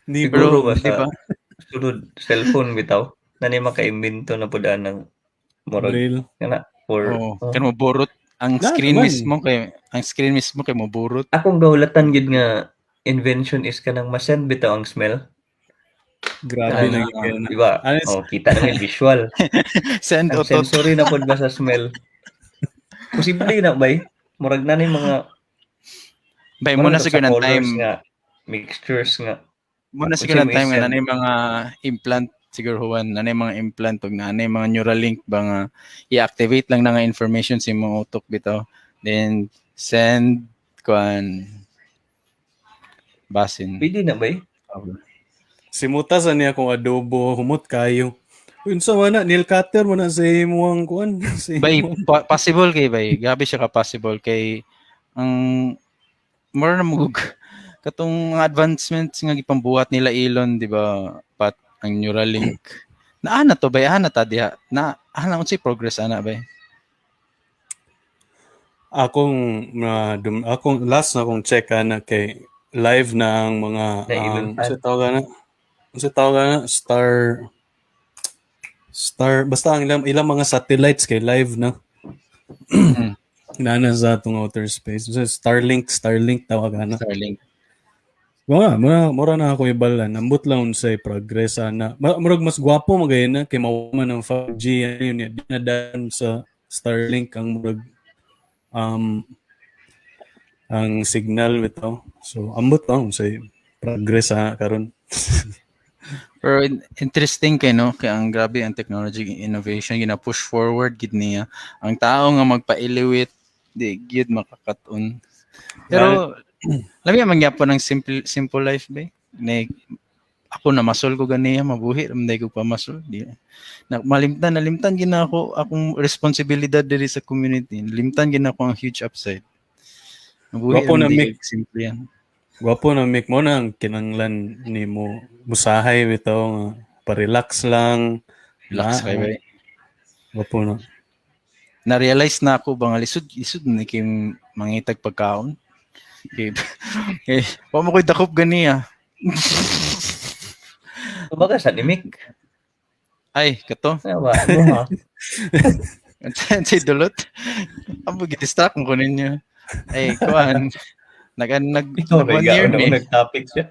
Ni bro ba sa sunod cellphone bitaw na ni makaimbento na pudaan ng murag kana or kan mo borot ang screen mismo kay mo borot. Akong gahulatan gid nga invention is kanang ma-send bitaw ang smell. Grabe na yun. Diba? Kita namin visual. Send ang sensory na pod ba sa smell? Posible na ba? Murag na ni mga bay mo na siguro ng time nga mixtures nga. Mo na siguro ng time nga nanay mga implant siguro huwan nanay mga implant ug nanay mga neural link ba nga i-activate lang na nga information sa imong utok bitaw. Then send kuan basin. Pwede na ba? Simuta sa niya kung adobo, humot kayo. Unsa man na, nail cutter mo na sa imuang kuan. Bay, possible kay bay. Gabi siya ka possible kay ang more na mugug katong advancements nga gipambuhat nila Elon, di ba? Pat ang Neuralink. Naana to bay, ana ta diha. Na ana unsay progress ana bay? Akong last na akong check ana kay live na ang mga sa tawag na star basta ang ilang mga satellites kay live na nana sa atong outer space. So, Starlink tawag na. Starlink. Mura na ako ibalan. Ambot lang unsay progress ana. Murag mas gwapo magay na kay mawman ng 5G yun na dan sa Starlink ang murag ang signal bitaw. So ambot lang unsay progress karon. Pero interesting kay no kay ang grabe ang technology innovation gina-push forward gid niya. Ang tao nga magpailiwit di gid makakaton. Pero Labi man gyapon ng simple life ba. Na ako na masol ko ganiya mabuhi ramday ko pa masol di na nalimtan gina ako akong responsibilidad diri sa community. Nalimtan gina ako ang huge upside. Mabuhi Gwapo na ramday Mick. ko simple yan. Gwapo na Mick mo na ang kinanglan ni mo musahay bitaw nga pa-relax lang. Relax kay ba. Gwapo na. Na-realize na ako ba nga lisod ni kim mangitag pagkaon. Pa mo ko'y dakop ganiya. Kumbaga sa nimik. Ay, kato. Ano ha? Si Dulot. Amo gi-distract mo ko ninyo. Ay, kuan. Nag Ito, may 1 year gaon may. na nag-topic siya.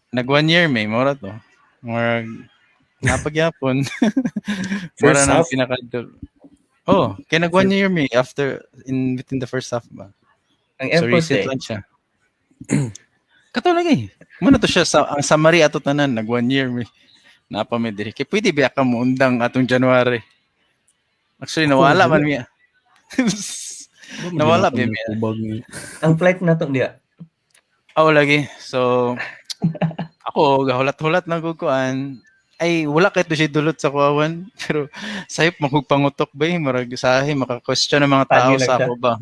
Nag 1 year may mora to. Mora napagyapon. Mora First nang half? pinaka kay nag 1 year may after within the first half ba. Ang So effort recent eh. lang siya. Kato lagi. Muna to siya sa ang summary ato tanan nag 1 year may. Napa may diri. Kay pwede ba ka mo undang atong January. Actually nawala man miya. Nawala ba miya? Ang flight na to niya. Lagi. So ako gahulat-hulat na gukuan. Ay wala kay to si Dulot sa kuwawan pero sayop magpangutok ba marag sahi maka-question ng mga tao Tangi lang sa siya. ako ba.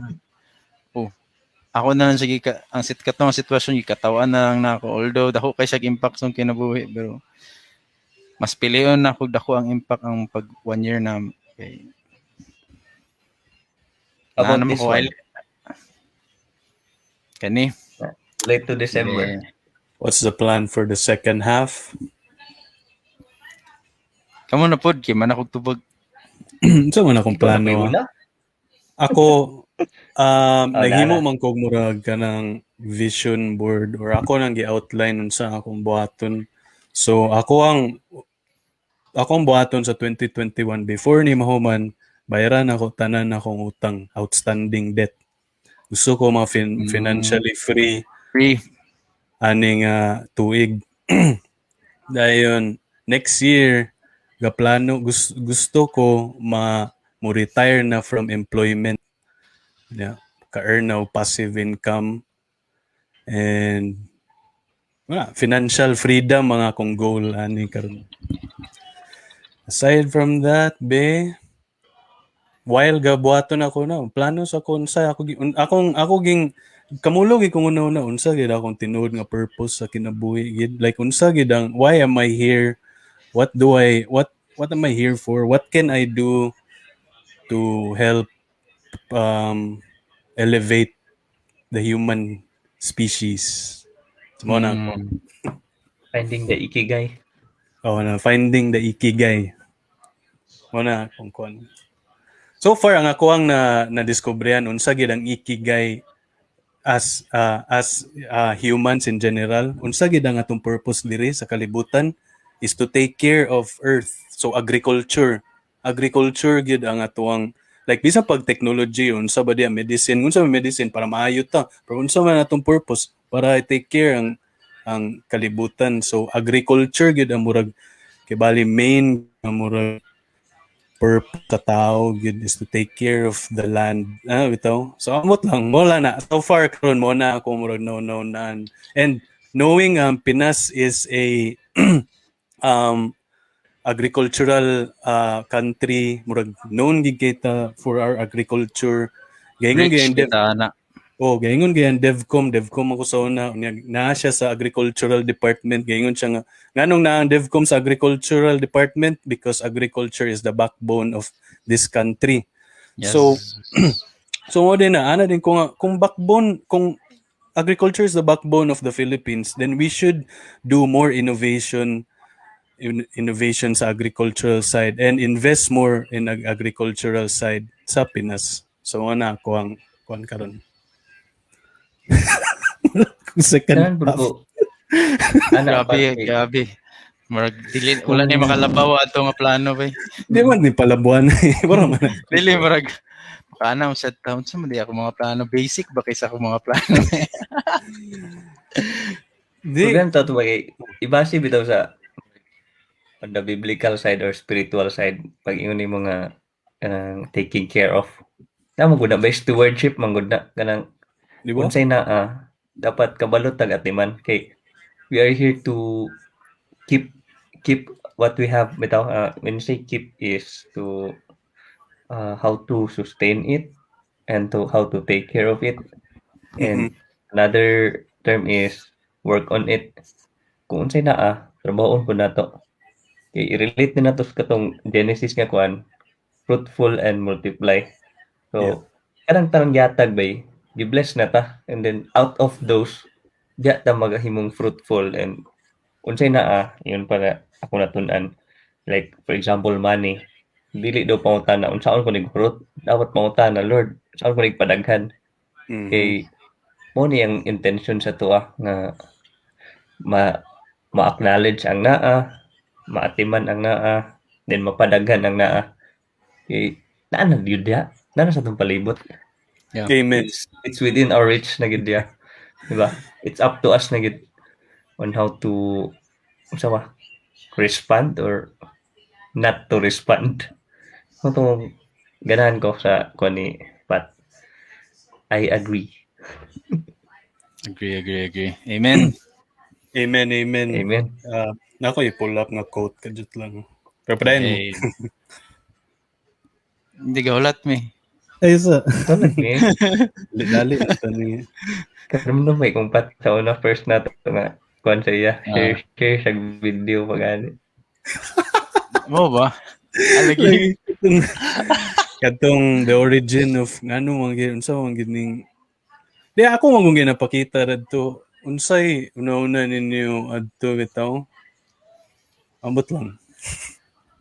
Ako na lang sige ang katong sitwasyon gikatawan na lang nako although dako kay siya impact sa kinabuhi pero mas pilion na kog dako ang impact ang pag 1 year na kay About naman this ko one, kani late to December. What's the plan for the second half? kamo na pod kay man akong tubag Sa man akong Ikaw na plano. may una. Ako, naghimo Nana. man kog murag kanang vision board or ako nang gi-outline unsa akong buhaton. So ako ang buhaton sa 2021 before ni mahuman bayaran ako tanan akong utang, outstanding debt. Gusto ko mga financially free free aning tuig. Dayon next year gaplano gusto ko mo retire na from employment. Yeah, ka-earn na og passive income and financial freedom mga akong goal ani karon. Aside from that, while gabuhaton ako na plano sa unsa ako ging kamulog kung una unsa gid akong tinuod nga purpose sa kinabuhi gid like unsa gid ang why am I here, what am I here for, what can I do to help elevate the human species. Mo na ako. Finding the ikigai. Finding the ikigai. Mo na akong kuan. So far ang ako ang na-discoveryan unsa gid ang ikigai as humans in general. Unsa gid ang atong purpose diri sa kalibutan is to take care of earth. So agriculture gid ang atuang like bisan pag technology unsa ba diya medicine para maayo ta pero unsa man atong purpose para take care ang kalibutan. So agriculture gid ang murag kay bali main ang murag purpose sa tao gid is to take care of the land. Bitaw. So amot lang wala na so far karon mo na ako murag no and knowing Pinas is a agricultural country, murag known gid kita for our agriculture. Gaingon rich gyud kita na gaingon gyud DevCom ako sa una na siya sa agricultural department. Gaingon siya nga nganong na ang DevCom sa agricultural department because agriculture is the backbone of this country. yes. So mo din na ana din kung backbone kung agriculture is the backbone of the Philippines, then we should do more innovation sa agricultural side and invest more in agricultural side sa Pinas. So ana ko ang kuan karon. Second half. Grabe. Murag dili wala ni makalabaw ato nga plano ba. Di man ni palabuan. Para man. Dili murag kana sa taon sa di ako mga plano basic ba kaysa ako mga plano. Program to ibase bitaw sa the biblical side or spiritual side pag ingon ni mga taking care of. Namo gud na ba stewardship man gud na kanang Di ba? unsay naa dapat kabalo tag atiman kay we are here to keep keep what we have bitaw. When you say keep is to how to sustain it and to how to take care of it. Mhm. And another term is work on it. Kung unsay naa, trabahoon po nato. I-relate din nato sa katong Genesis nga kuan, fruitful and multiply. Yeah. So, kanang tarang yatag bay, gi-bless na ta. And then out of those, diya ta magahimong fruitful and unsay naa, yun para ako natun-an. Like for example, money. Dili daw pangutana unsaon ko niggrowth, dapat pangutana Lord, unsaon ko nigpadaghan. Mhm. Kay mo ni ang intention sa tuwa nga ma ma-acknowledge ang naa, maatiman ang naa, then mapadaghan ang naa. Kay naa na gyud diha, naa na sa atong palibot. Yeah. Amen. It's within our reach na gid diha, di ba? It's up to us na gid on how to unsa ba, respond or not to respond. Mo ganahan ko sa kuan ni Pat. I agree. Agree. Amen. Amen, amen. Amen. Nako i-pull up nga quote kadjut lang. Preparahin mo. Hey. Hindi ka ulat me. Ay, isa. Tulad ni Dali, tani. karamdam may kung Pat sa una first nato nga kuan sa iya. Ah. Share siya video pagani. Mo ba? Alagi. Like, katong the origin of ano man gyud unsa man gyud ning di ako man kung ginapakita radto unsay una-una ninyo adto bitaw ambot lang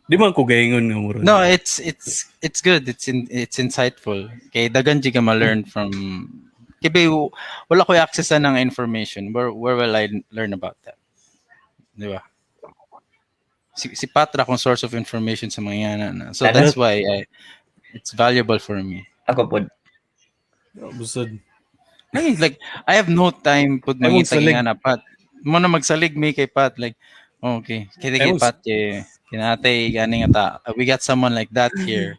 di man ko gaingon nga mura No, it's good. It's insightful. Kay dagan di ka ma-learn from kaya wala ko access ng information. Where will I learn about that? Di ba? Si Patra kung source of information sa mga yan. So that's why it's valuable for me. Ako pod. busod Like I have no time pud Ay, mangita magsalig. nga na Pat. Mo na magsalig me kay Pat like okay. Kaya kay Ay, Pat kinatay gani nga ta. We got someone like that here.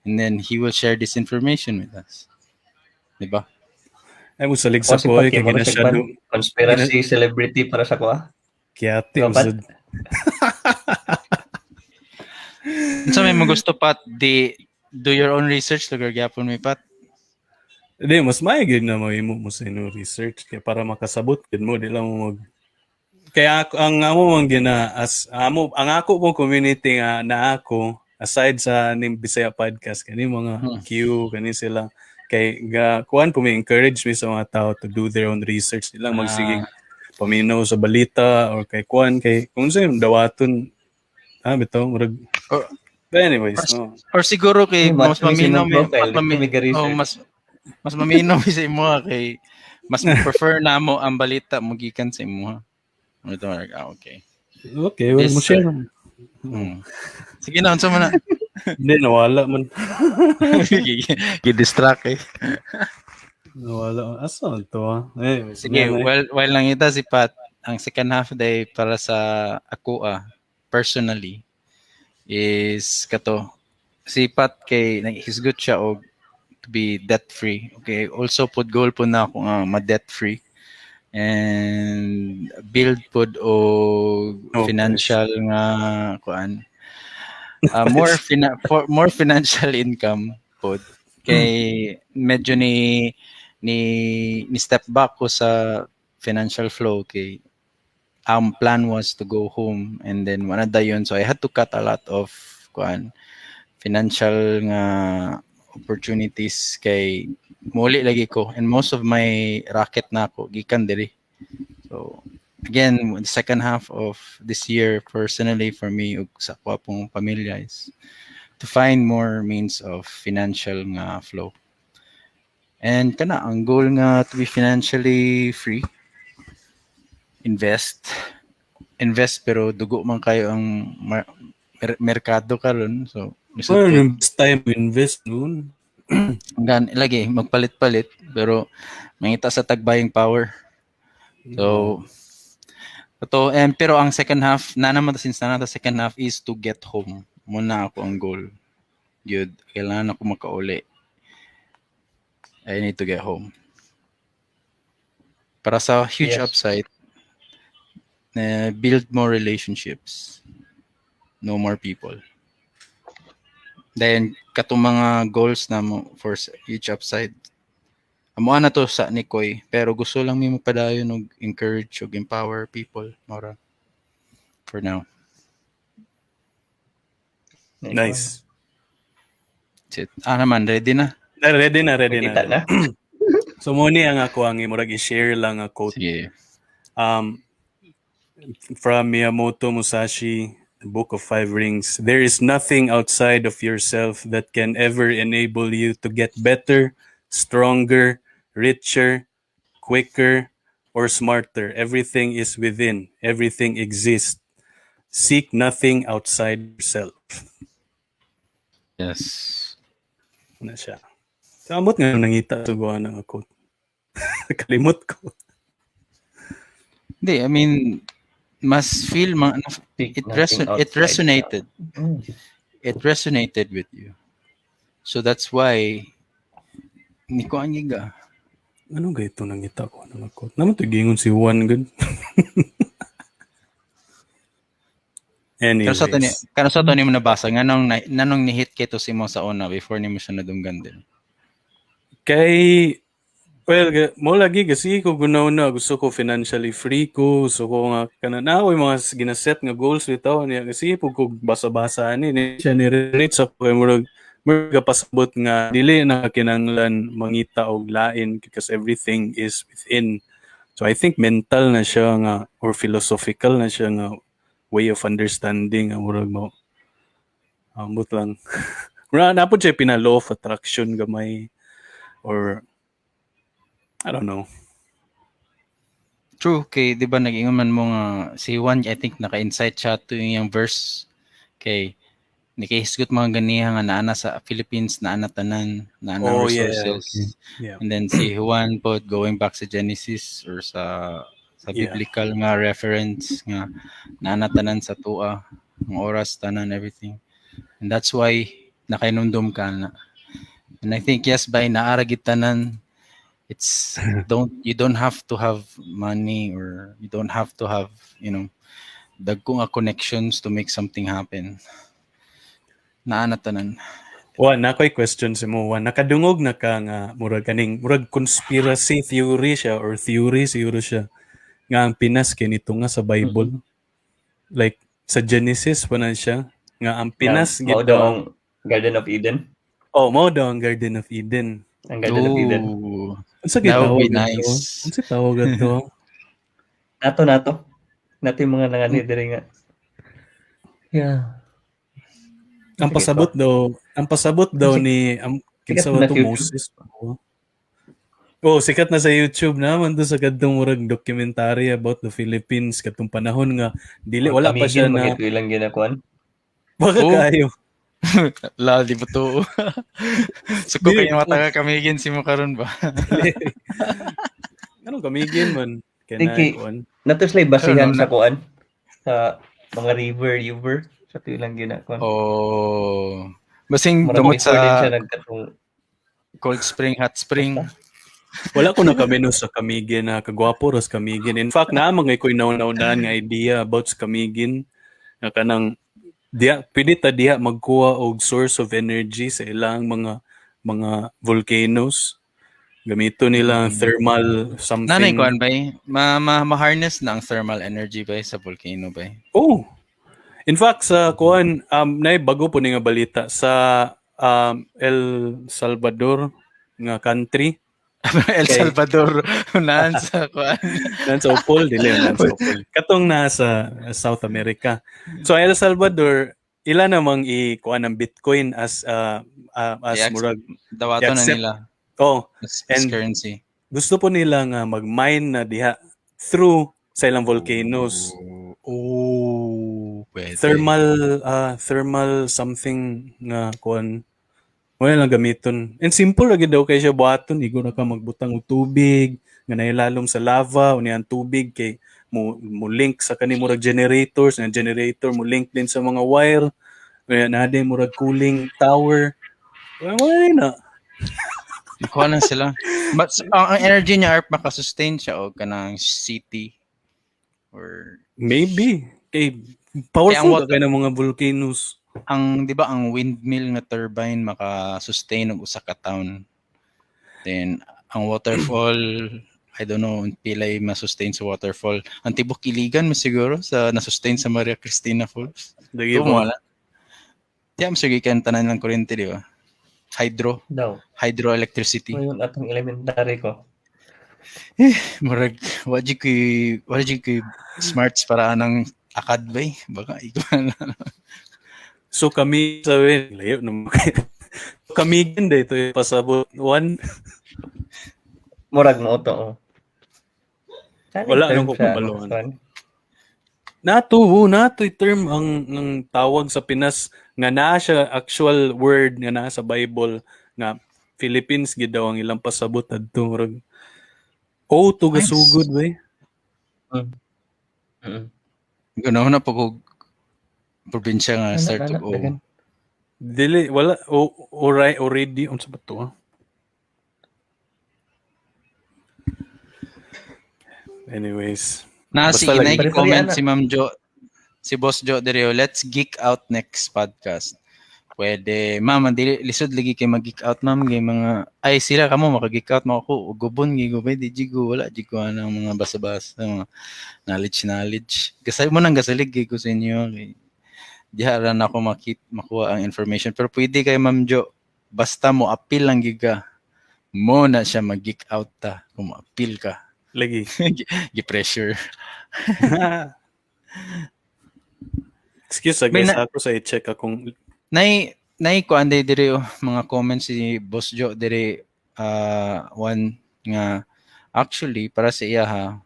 And then he will share this information with us. Di ba? ay mo salig O sa si ko Pat kay kay mo siya ginasyado conspiracy celebrity para sa kuha. kiyate Dapat. busod So may gusto Pat do your own research lugar gyapon may Pat. di mas maayos na mahimo mo sa ino research kay para makasabot gid mo di lang mo mag kaya ang amo man gina as amo ang ako pong community nga na ako aside sa ning Bisaya podcast kani mga Q kani sila kay ga kuan po may encourage me sa mga tao to do their own research nilang magsigig paminaw sa balita or kay kuan kay kung sa dawaton bitaw murag but anyways no Or siguro kay mas Match maminaw ng profile, dito may research. mas maminaw sa imo kay mas prefer na mo ang balita mo gikan sa imo. Ito okay. okay well Yes, mo share Sige na unsa man na. hindi nawala man Gi-distract eh. nawala asa to Sige, while lang ita si Pat, ang second half day para sa ako personally is kato si Pat kay he's good siya og to be debt free. Okay, also put goal po na ako ma debt free and build pod og financial nga kuan more financial income pod kay medyo ni step back ko sa financial flow kay plan was to go home and then wala dayon so I had to cut a lot of kuan financial nga opportunities kay muli lagi ko and most of my racket na ako gikan diri so again the second half of this year personally for me ug sa ko pong pamilya is to find more means of financial nga flow and kana ang goal nga to be financially free invest pero dugo man kayo ang merkado karon so best time to invest noon lagi magpalit-palit pero mangita sa tagbayang power so pero ang second half since second half is to get home muna ako ang goal good kailangan ako makauli I need to get home para sa huge Yes. upside, build more relationships, know more people. Then katong mga goals na mo for huge upside, amo na to sa Nikoy, pero gusto lang mi padayon og encourage og empower people mora for now. Nice. That's it. Naman, ready na? Ready na. Kita na. So mo ni ang ako ang murag i-share lang a quote Sige. from Miyamoto Musashi, The Book of Five Rings. There is nothing outside of yourself that can ever enable you to get better, stronger, richer, quicker, or smarter. Everything is within. Everything exists. Seek nothing outside yourself. Yes. Na siya. Samot nga nangita sa gawa ng quote. Kalimot ko. Hindi, I mean, mas feel Seek it nothing outside resonated. Mm. It resonated with you. So that's why ni ko angiga. Ano ga ito nangita ko ng quote? Naman to gingon si Juan good. Anyways. Kano sa to ni mo nabasa nganong ni-hit kay to si mo sa una before ni mo siya nadunggan din. Kay mo lagi kasi ko gunaw na gusto ko financially free ko, gusto ko nga kanana ko mga ginaset nga goals bitaw niya kasi pug ko basa-basa ni siya ni relate sa ko murag pasabot nga dili na kinahanglan mangita og lain because everything is within. So I think mental na siya nga or philosophical na siya nga way of understanding ang murag mo. Ambot lang. Mura na po siya pinalaw of attraction gamay or I don't know. True, kay di ba nag-ingon man mo nga si Juan, I think naka-insight siya to yung verse kay nikihisgot mga ganiha nga naana sa Philippines, naana tanan, naana resources. Yeah. And then si Juan po going back sa Genesis or sa biblical nga reference nga naana tanan sa tua, ang oras tanan everything. And that's why nakainumdum ka na. And I think yes by naaragit tanan, it's you don't have to have money or you don't have to have dagkong connections to make something happen. Naana tanan. Juan, nakoy question si mo. Juan, nakadungog na ka nga murag conspiracy theory siya or theory siguro siya nga ang Pinas kinito nga sa Bible. Like sa Genesis pa na siya nga ang Pinas mao daw ang Garden of Eden. Oh, mao daw ang Garden of Eden. Ang Garden of Eden. Unsa That would gitawag be nice. Unsa tawag ato? Nato. Nato yung mga nangani diri nga. Yeah. Ang pasabot daw ni kinsa ba to Moses. Sikat na sa YouTube naman do sa kadtong murag documentary about the Philippines katong panahon nga dili wala pa siya na ilang ginakuan. Baka kayo. Lali ba to? So kung kayo mataga kamigin si mo karon ba? Anong kamigin man? Kuan. Natuslay basihan sa kuan sa mga river sa ilang ginakuan. Basing dumot sa siya nagkatong cold spring, hot spring. Wala ko na kamino sa kamigin na kagwapo ras kamigin. In fact, naamang ko'y nauna-unahan nga idea about sa kamigin na kanang pwede ta diha magkuha og source of energy sa ilang mga volcanoes. Gamito nila thermal something. Nanay kuan ba? Ma-harness na ang thermal energy ba sa volcano ba? Oh. In fact, sa kuan bago po ni nga balita sa El Salvador nga country. El Salvador naan sa kuan. Naan sa Opol, dili naan sa Opol. Katong nasa South America. So El Salvador, ila namang i-kuan ang Bitcoin as murag dawaton na nila. And currency. Gusto po nila nga mag-mine na diha through sa ilang volcanoes. Pwede. Thermal something nga kuan wala lang gamiton. And simple lagi daw kay siya buhaton, igo na ka magbutang og tubig nga nailalom sa lava o niyan tubig kay mo link sa kani murag generators, ang generator mo link din sa mga wire. Kaya na din murag cooling tower. Wala na. Kuha na sila. But ang energy niya ARP makasustain siya o kanang city or Maybe. Kay kaya ang powerful ka water kay ng mga volcanoes. ang 'di ba ang windmill nga turbine maka-sustain og usa ka town. Then ang waterfall I don't know kung pilay ma-sustain sa waterfall. Ang tibok Iligan mo siguro sa na-sustain sa Maria Cristina Falls. Lagi Ito ba? mo wala. Di mo sige kan tanan ng kuryente di ba? Daw. Hydroelectricity. Ngayon atong elementary ko. Murag wadi koy smarts para anang akad ba eh. Baka ikaw na. So kami sabi, layo naman. Kami ganda ito yung pasabot. One, Murag mo to. Oh. Saan yung wala term nang ko sa kabaluan. kuan? Nato'y term ang tawag sa Pinas nga naa siya actual word nga naa sa Bible nga Philippines gid daw ang ilang pasabot adto murag to gasugod ba? Mm. Mm. Ganaw na pag probinsya nga Anak, start anak, og dagan. Dili wala already unsa ba to? Anyways, si basta lagi comment Pare-pareha na. si Ma'am Jo, si Boss Jo Dereo, let's geek out next podcast. Pwede, ma'am, dili lisod lagi kay mag-geek out ma'am kay mga ay sila kamo maka-geek out mo ako gubon gigo ba di jigo wala jigo ang mga basa-basa mga knowledge. Gasay mo nang gasalig gigo sa inyo kay diha ra na ako makuha ang information pero pwede kay Ma'am Jo basta mo appeal lang giga mo na siya mag-geek out ta kung appeal ka. lagi. Gi-pressure. Excuse May guys, na- ako sa i-check akong Nay ko anday dire mga comments si Boss Jo dire one nga actually para sa iya ha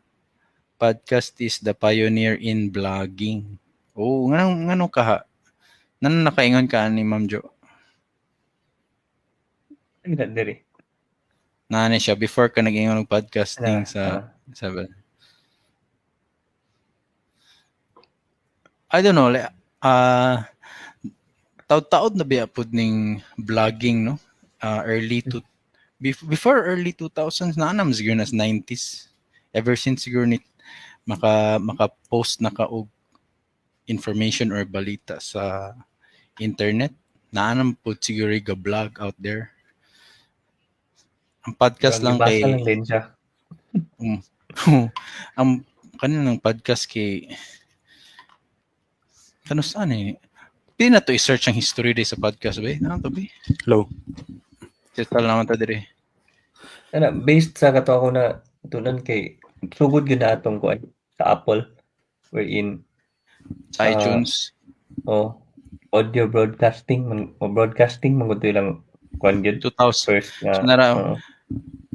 podcast is the pioneer in blogging. Oh, ngano ka ha? Nan nakaingon ka ni Ma'am Jo? Ano na diri? Nani siya before ka nag-ingon og podcasting Ano? sa I don't know like taud-taud na biya pud ning vlogging no early to before early 2000s na anam siguro nas 90s ever since siguro ni maka-post na ka og information or balita sa internet na anam pud siguro ga vlog out there ang podcast lang Basa kay lang din siya. ang kanilang podcast kay saan eh pili na to i-search ang history day sa podcast ba na to ba low. Total naman ta dire Ano, based sa kato ako na tunan kay sugod gyud na atong kuan sa Apple wherein sa iTunes audio broadcasting mangud lang kuan gyud 2000 first nga. so nara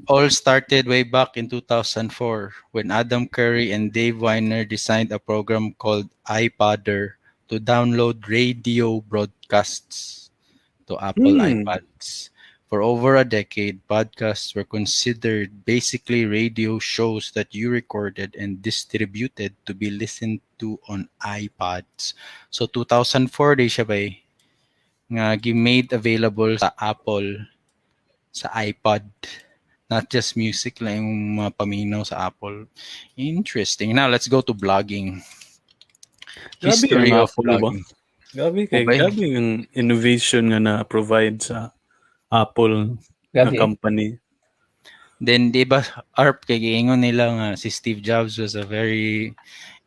all started way back in 2004 when Adam Curry and Dave Weiner designed a program called iPodder to download radio broadcasts to Apple iPads. For over a decade, podcasts were considered basically radio shows that you recorded and distributed to be listened to on iPods. So 2004 day siya ba nga gi-made available sa Apple sa iPod. Not just music lang yung mga paminaw sa Apple. Interesting. Now, let's go to blogging. History of blogging. Grabe yung innovation nga na-provide sa Apple na company. Then, di ba, ARP, kay giingon nila nga si Steve Jobs was a very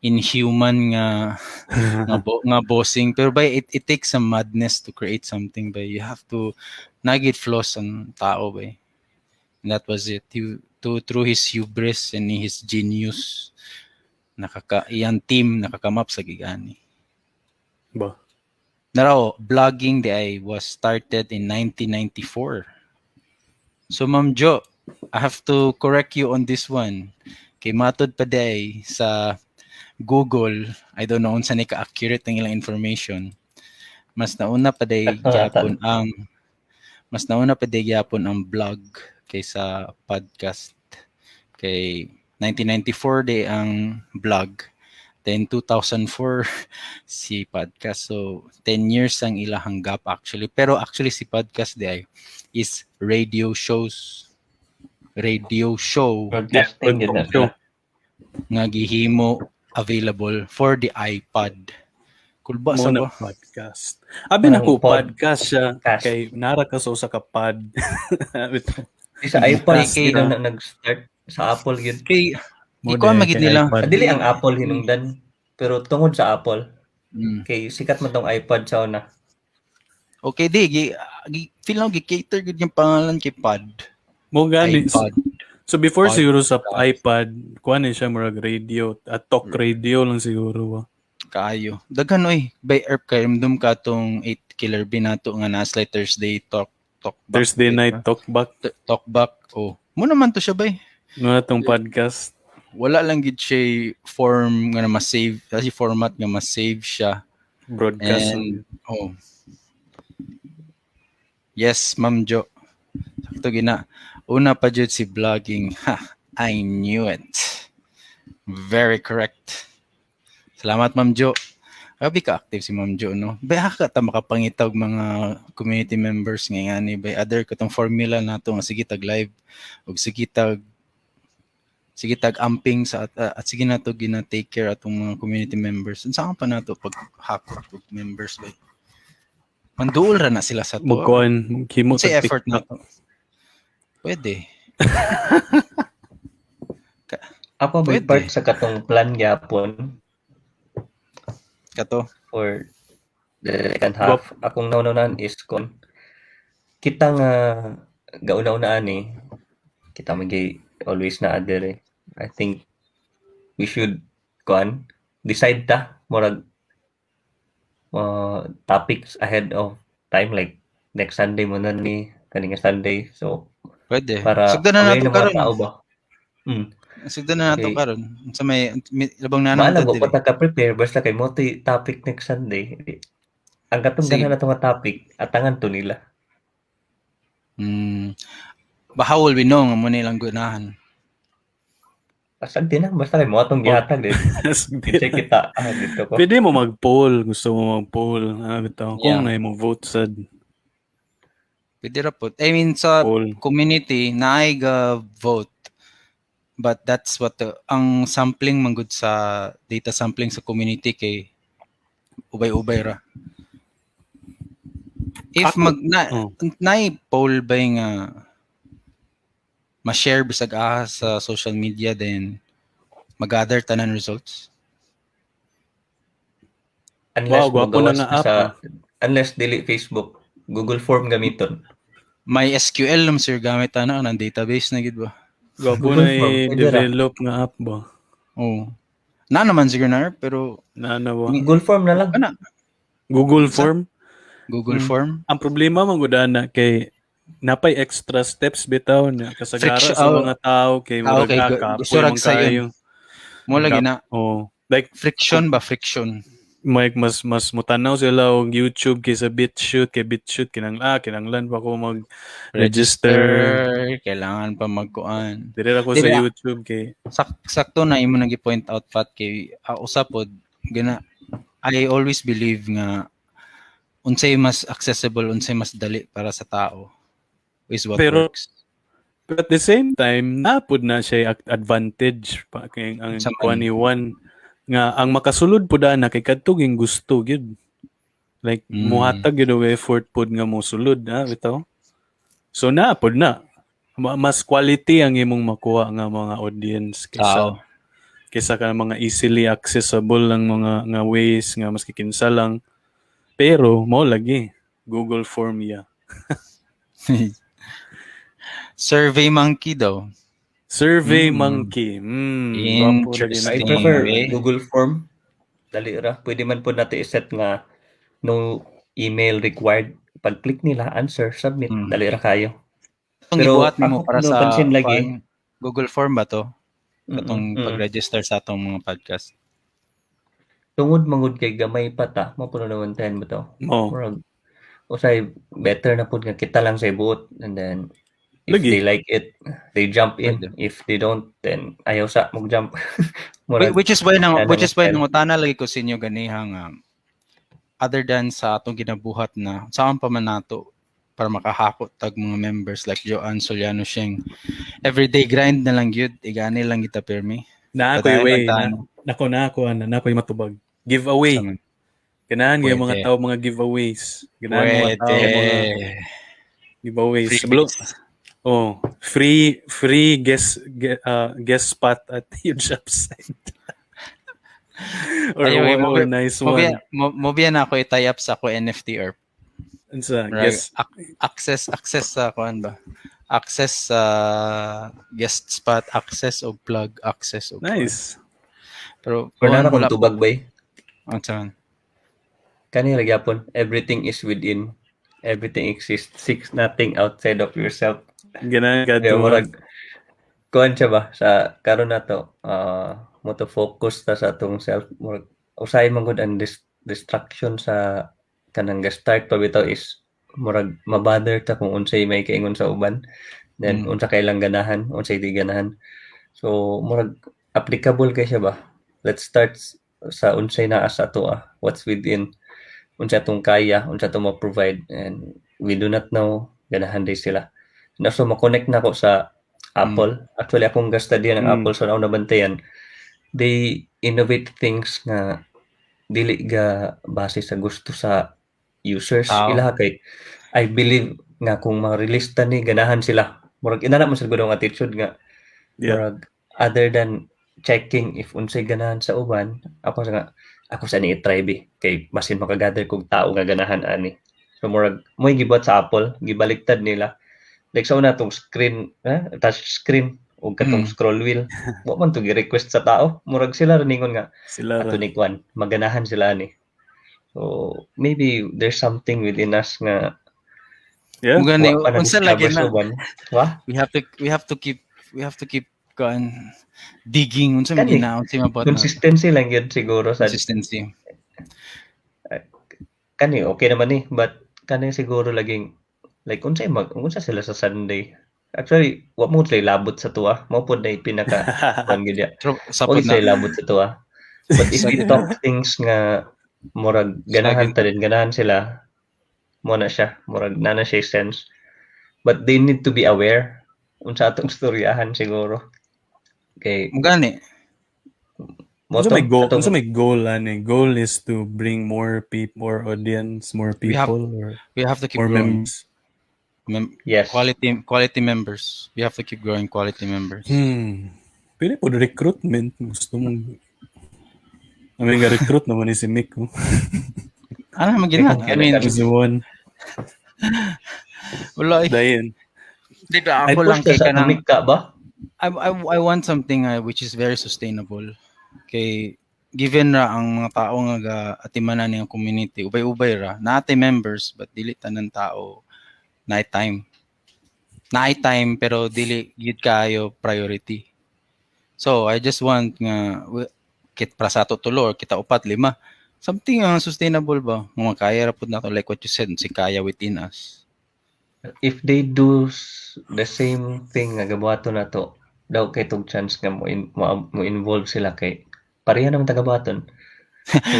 inhuman nga bossing. Pero ba, it takes some madness to create something. Ba, you have to nagit flaws ang tao. Ba. And that was it. Through his hubris and his genius, iyang team nakakamap sa gigani. Ba? Narao, blogging was started in 1994. So, Ma'am Jo, I have to correct you on this one. Kay matod pa day sa Google, I don't know unsa ni ka-accurate ang ilang information. Mas nauna pa day gyapon ang blog kaysa podcast. Kay 1994 day ang blog. Then 2004 si podcast. So 10 years ang ilahang gap actually. Pero actually si podcast day is radio shows. radio show Broadcasting yun na show. sila. nga gihimo available for the iPod. Kulba sa Muna ba? podcast. Abi na ko Pod- podcast siya cast. kay nara ka sa usa ka pod. Ito. Sa iPod Kay- yun ang nag-start sa Apple yun. Kay Mo ikuha din magid kay nila. iPod. Dili ang Apple hinungdan, pero tungod sa Apple, Mm. kay sikat man tong iPod sa una. Okay, feel lang gi-cater gud yung pangalan kay pod. Mo gani. iPod. So before Pod- siguro sa iPod, kuha na siya murag radio, at talk radio lang siguro ba. Kaayo. Daghan oy, by Erp kay ramdum ka tong 8 Killer Binato nga Naslay Thursday talk back. Thursday night talk back. Talk back. Oh. Mo naman to siya bay. No na tong podcast. Wala lang gid siya form nga na ma-save, kasi format nga ma-save siya. Broadcast. And yes, Ma'am Jo. Sakto gina. Una pa jud si vlogging. Ha, I knew it. Very correct. Salamat, Ma'am Jo. Grabe ka active si Ma'am Jo, no? Bay ka ta makapangitag mga community members nga ni bay other ko tong formula nato nga sige tag live ug sige tag amping sa at sige nato gina take care atong mga community members. Unsa pa nato pag hakot og members bay? Manduol ra na sila sa to. Magkuhan, himo Sa sa effort na TikTok. to. Pwede. Ako may Pwede. part sa katong plan gyapon Kato. for the second half. Akong naunanan is kon kita nga gauna-unaan kita magay always na other I think we should decide murag topics ahead of time, like next Sunday mo na kaning Sunday, so Pwede. para Sugdan na aware nato ng mga karon. tao ba. Sugdan na nato Okay. karon. Sa may labang na Maalam nato mo pa ka prepare basta kay mo topic next Sunday. Ang katong Sige. gana na nga topic atangan to nila. But how will we know nga mo nilang gunahan? Asad din basta kay mo atong gihatag din. Check kita dito ko. Pwede mo mag-poll. Gusto mo mag-poll. Bitaw. Kung Yeah. na mo vote sa Pwede ra po. I mean sa poll. community naay ga vote. But that's what ang sampling manggod sa data sampling sa community kay ubay-ubay ra. If Ako- naay poll ba nga ma-share bisag sa social media, then mag-gather tanan results? Unless Wow, gwapo na magawas nga sa unless dili Facebook, Google Form gamiton. May SQL lang sir gamit ng database na gid ba? Gwapo Google na Form, pwede ra. i-develop nga app ba? Oh. Na naman siguro na pero Na ba? Google Form na lang. ana Google Form? Google Form. Ang problema man gud na kay napay extra steps bitaw na kasagara Friction- sa mga tao kay murag okay, gusto rag sayon. Mo lagi na Oh, like friction ba friction. Mike mas mutanaw sila og YouTube kaysa BitChute kay BitChute kinanglan pa ko mag register. Kailangan pa magkuan. Dire ako Dire sa na. YouTube kay Sakto na imo nagi-point out Pat kay usapod gina I always believe nga unsay mas accessible, unsay mas dali para sa tao is what Pero- works. but at the same time napud na siya advantage pa kay ang Sa kuan ni one nga ang makasulod pud na kay kadtong gusto gyud. Like muhatag gyud og effort pud nga mo sulod bitaw. So napud na mas quality ang imong makuha nga mga audience Tao. kaysa ka mga easily accessible lang mga nga ways nga maski kinsa lang. Pero mo lagi Google Form ya. Survey Monkey daw. Survey Monkey. Gwapo lagi na I Interesting. prefer Okay. Google Form. Dali ra. Pwede man po natin iset nga no email required. Pag-click nila, answer, submit. Dali ra kayo. Itong Pero gibuhat nimo ako para sa napansin lagi. Google Form ba to? Katong Mm-mm. pag-register sa atong mga podcast. Tungod mangud kay gamay pa ta, mapuno naman tayo ba to? Mo. Murag, usay better na pud nga kita lang sa ibuot, and then if Lagi. they like it, they jump in. Pwede. If they don't, then ayaw sa mag-jump. Murag, Which is why ano nang utana lagi ko sa inyo ganiha nga other than sa atong ginabuhat na saan pa man nato para makahakot tag mga members like Joanne Soliano Sheng everyday grind na lang yun. Igani lang kita permi. Na ako'y Padayon way. pagtaan. Na ako'y matubag. Giveaway. Saman. Ganahan yung mga Pwede. tao mga giveaways. Ganahan mga tao mga giveaways. Free Sablo, mix. free guest spot at yung shop site. Or Ayaw, wow, nice one. Mobiya na ako i-tie up sa ako NFT or Sa Right. guest access sa kuan ba? Access sa guest spot, access o plug, access o nice. Pero Wala na wala akong tubag bay. ang saan. Kani gyapon, everything is within. Everything exists. Nothing outside of yourself. Ganahan ka Kaya to. murag kuan siya ba sa karon na to mo to focus ta sa atong self murag usay man gud ang distraction sa kanang start pa bitaw is murag mabother ta kung unsay may kaingon sa uban then unsa kay lang ganahan unsay di ganahan so murag applicable kay siya ba. Let's start sa unsay naa sa ato what's within unsa atong kaya unsa atong ma-provide and we do not know ganahan di sila na so ma-connect na ko sa Apple. Actually, akong gastadya ng Apple sa nauna bantayan. They innovate things nga dili ga base sa gusto sa users. Tao. Ila kay I believe nga kung ma-release ta ni ganahan sila. Murag inana man sa gudong attitude nga. Murag other than checking if unsay ganahan sa uban, ako sa ni i-try bi kay basin makagather kog tao nga ganahan ani. So murag mo'y gibot sa Apple, gibaliktad nila. Like sa una tong screen, touch screen o katong scroll wheel. Wa man to gi-request sa tao. Murag sila raningon nga Sila ato ni kwan, maganahan sila ni. So maybe there's something within us nga Mugani wa pa unsa lagi na-discover sa na uban. Wa? we have to keep kuan digging unsa man Kani, ginaon si mabot na consistency lang yun siguro sa consistency. kani okay naman ni but kani siguro laging like unsa sila sa Sunday. Actually, wa mo sila labot sa tuwa. Mao pud na pinaka kwan gid ya. Sapod Sila na. labot sa tuwa. But if we talk things nga murag ganahan ta din, ganahan sila mo na siya, murag nana siya sense. But they need to be aware unsa atong storyahan siguro. Okay. Mugani. Unsa may goal ani? Goal is to bring more people, more audience, more people, We have to keep more growing. members. Yes. Quality members. We have to keep growing quality members. Pili po recruitment. Gusto mong recruit naman ni si Mick. Ano naman gina? I mean, Was the one. wala. Dayan. Dito ako lang kay sa kanang ka ba? I want something which is very sustainable. Kay given ra ang mga tao nga atimanan niyang community, ubay-ubay ra. Naate members but dili tanan tao nighttime pero dili gid kayo priority. So I just want nga kit para sa tulo or kita upat lima something sustainable ba mga kaya ra pud nato like what you said si kaya within us. If they do the same thing nga gabuhaton nato daw kay tong chance nga mo involve sila kay pareha naman tagabaton.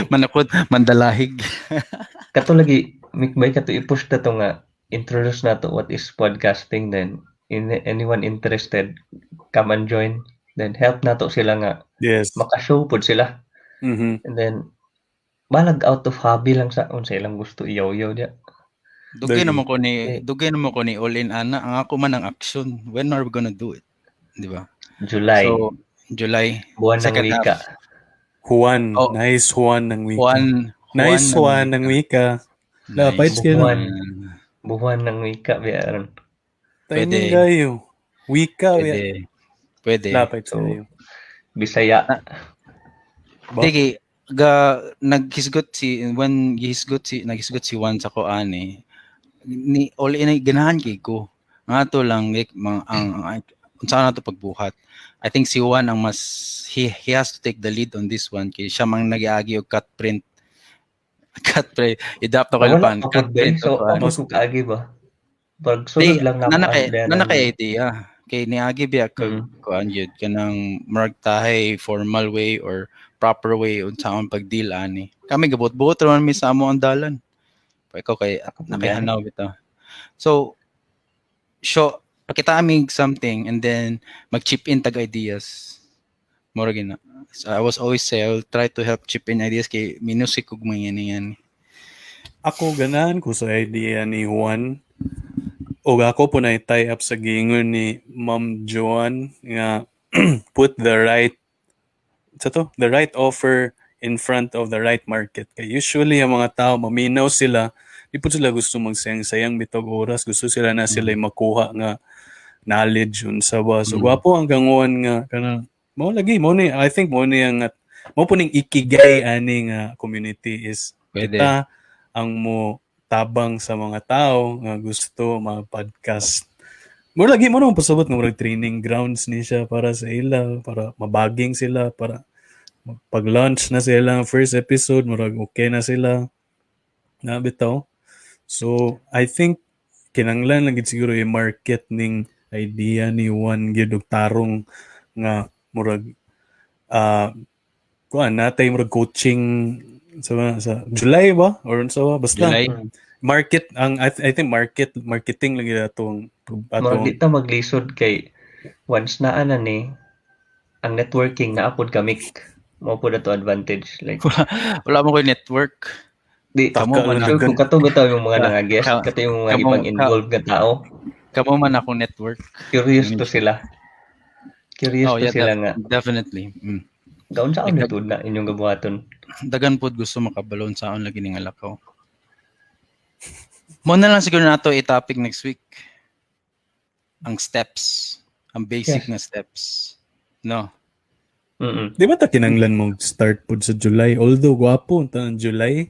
Manakot mandalahig. Kato lagi mikbay kato i-push na to nga introduce na to what is podcasting then anyone interested come and join then help na to sila nga makashow pod sila and then balag out of hobby lang sa unsay ilang gusto iyaw-yaw dia dugay naman ko ni all in ana ang ako man ang action when are we gonna do it di ba July buwan ng wika Juan nice Juan ng wika nice Juan ng wika lapit buwan ng wika biaron pwede kayo wika pwede lapit kayo Bisaya sige naghisgot si Juan sa ko ani ni all in ganahan kay ko nga to lang like ang unsa na to pagbuhat. I think si Juan ang mas he has to take the lead on this one kay siya mang nag-aagi og cut print adapt ako pan cut print so ano kung kaagi ba pag sulod lang na kay idea kay niagi biya kuan yun kanang marag tahay formal way or proper way unsa ang pagdeal ani kami gabot-bot ron mi sa amo ang dalan pa ikaw kay nakihanaw bitaw so pakita amig something and then mag-chip in tag ideas. Mura gina. So I was always say I will try to help chip in ideas kay minusik kog mga yan. Ako ganahan ko sa idea ni Juan. O ako po na tie up sa gingon ni Ma'am Joan nga put the right offer in front of the right market. Kaya usually ang mga tao maminaw sila, di po sila gusto magsayang-sayang bitog oras, gusto sila na sila makuha nga knowledge yun sa ba. So gwapo ang ganguan nga kanang mo lagi mo ni I think mo ni ang mo po ning ikigay ani nga community is Pwede. kita ang mo tabang sa mga tao nga gusto mga podcast. Mo lagi mo naman pasabot nga murag training grounds ni siya para sa ila, para mabaging sila, para pag-launch na sila ang first episode, murag okay na sila. Na bitaw. So, I think kinanglan lang gid siguro i-market ning idea ni Juan gyud og tarong nga murag kuan natay murag coaching sa July ba or so basta July. market ang I think marketing lagi atong Murag di ta maglisod kay once naa na ni ang networking na apod kami mo po na to advantage like Wala mo ko network. di Taka mo lang sure gan- kung kato bitaw yung mga nga guest Ka- kato yung mga kamo- ibang involved nga tao Kamo man ako network. curious to sila sila nga Definitely. gaon sa nito na inyong gabuhaton Dagan pod gusto makabalon sa on lagi ning alakaw. Mo na lang siguro nato i-topic next week. Ang steps, ang basic Yes. na steps. No. Di ba ta kinanglan mo start pud sa July? Although gwapo ta ang July.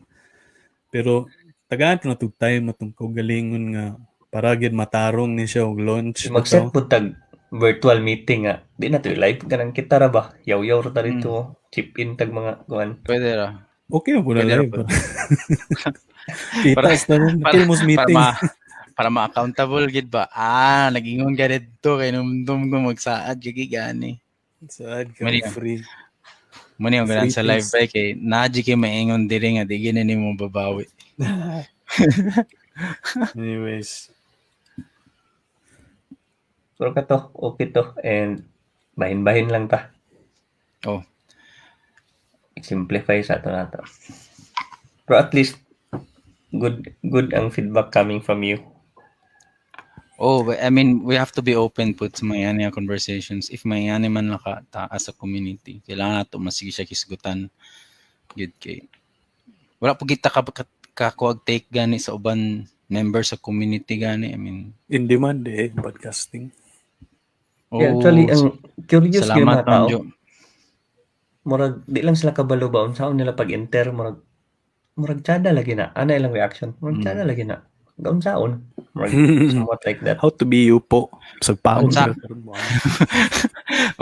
Pero tagaan na tug time matong kaugalingon nga para gid matarong ni siya og launch. mag-set po tag virtual meeting nga di na to live ganang kita ra ba yaw-yaw ra ta dito chip in tag mga kuan Pwede ra. Okay na po na Pwede live. ra po. Kita sa Kilmos meeting. Para ma-accountable gid ba? Nagingon ka dito kay numdum ko magsaad gigi gani. Saan ka Mali. free? Muni ang ganan sa Free live things. ba kay naji kay maingon diri nga di gini nimo babawi. Anyways. pero kato okay to and bahin-bahin lang ta Oh, simplify sa ato nato pero at least good ang feedback coming from you but I mean, we have to be open po sa mga yan conversations. If may yan man nakata as a community, kailangan nato masige siya kisgutan. Good kay. Wala po kita kakuag take gani sa uban members sa community gani. I mean, In demand podcasting. yeah, actually ang curious gyud salamat mga tao Manjo. murag di lang sila kabalo ba unsaon nila pag-enter murag tsada lagi na ana ilang reaction murag tsada lagi na gaunsaon murag somewhat like that How to be you po. Sa paon Unsa? sila karon mo.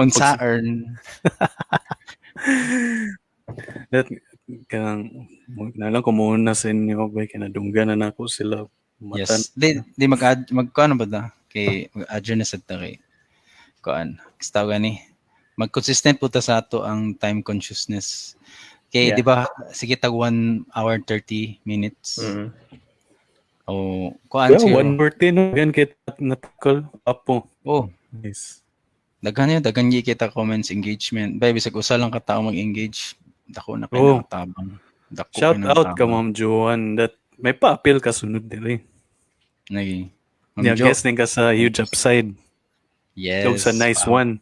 Unsa earn That kanang nalang ko muna sa inyo ba kinadunggan na nako sila matan. yes. Di mag-ano ba da? Kay mag-adjourn na sa kay kuan. Gusto gani. Mag-consistent po ta sa ato ang time consciousness. Kay Yeah. di ba sige tag 1 hour 30 minutes. O kuan Yeah, siguro. 1:40 no gan kit natakol apo. Oh, Yes. daghan kita comments engagement. Bay bisag usa lang ka tao mag-engage. Dako na kay Oh. nakatabang. Dako Shout kay out ka nakatabang. Ma'am Joan that may pa-appeal ka sunod dili. Nagi. Yeah, Ma'am Jo. guess ka sa huge upside. Yes. Ikaw sa nice one.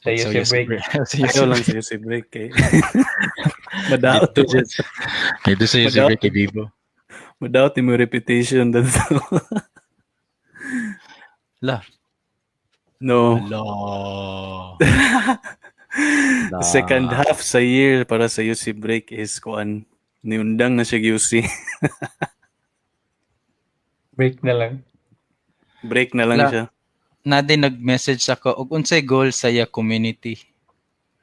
sa So, UC break Ayaw lang sa si break eh. Madaot to just. Ito sa Madaot. break kay Vivo. Madaot yung reputation that La. no. La. The second half sa year para sa UC break is kuan niundang na siya UC. break na lang Break na lang La. siya. Nade nag-message ako og unsay goal sa iya community.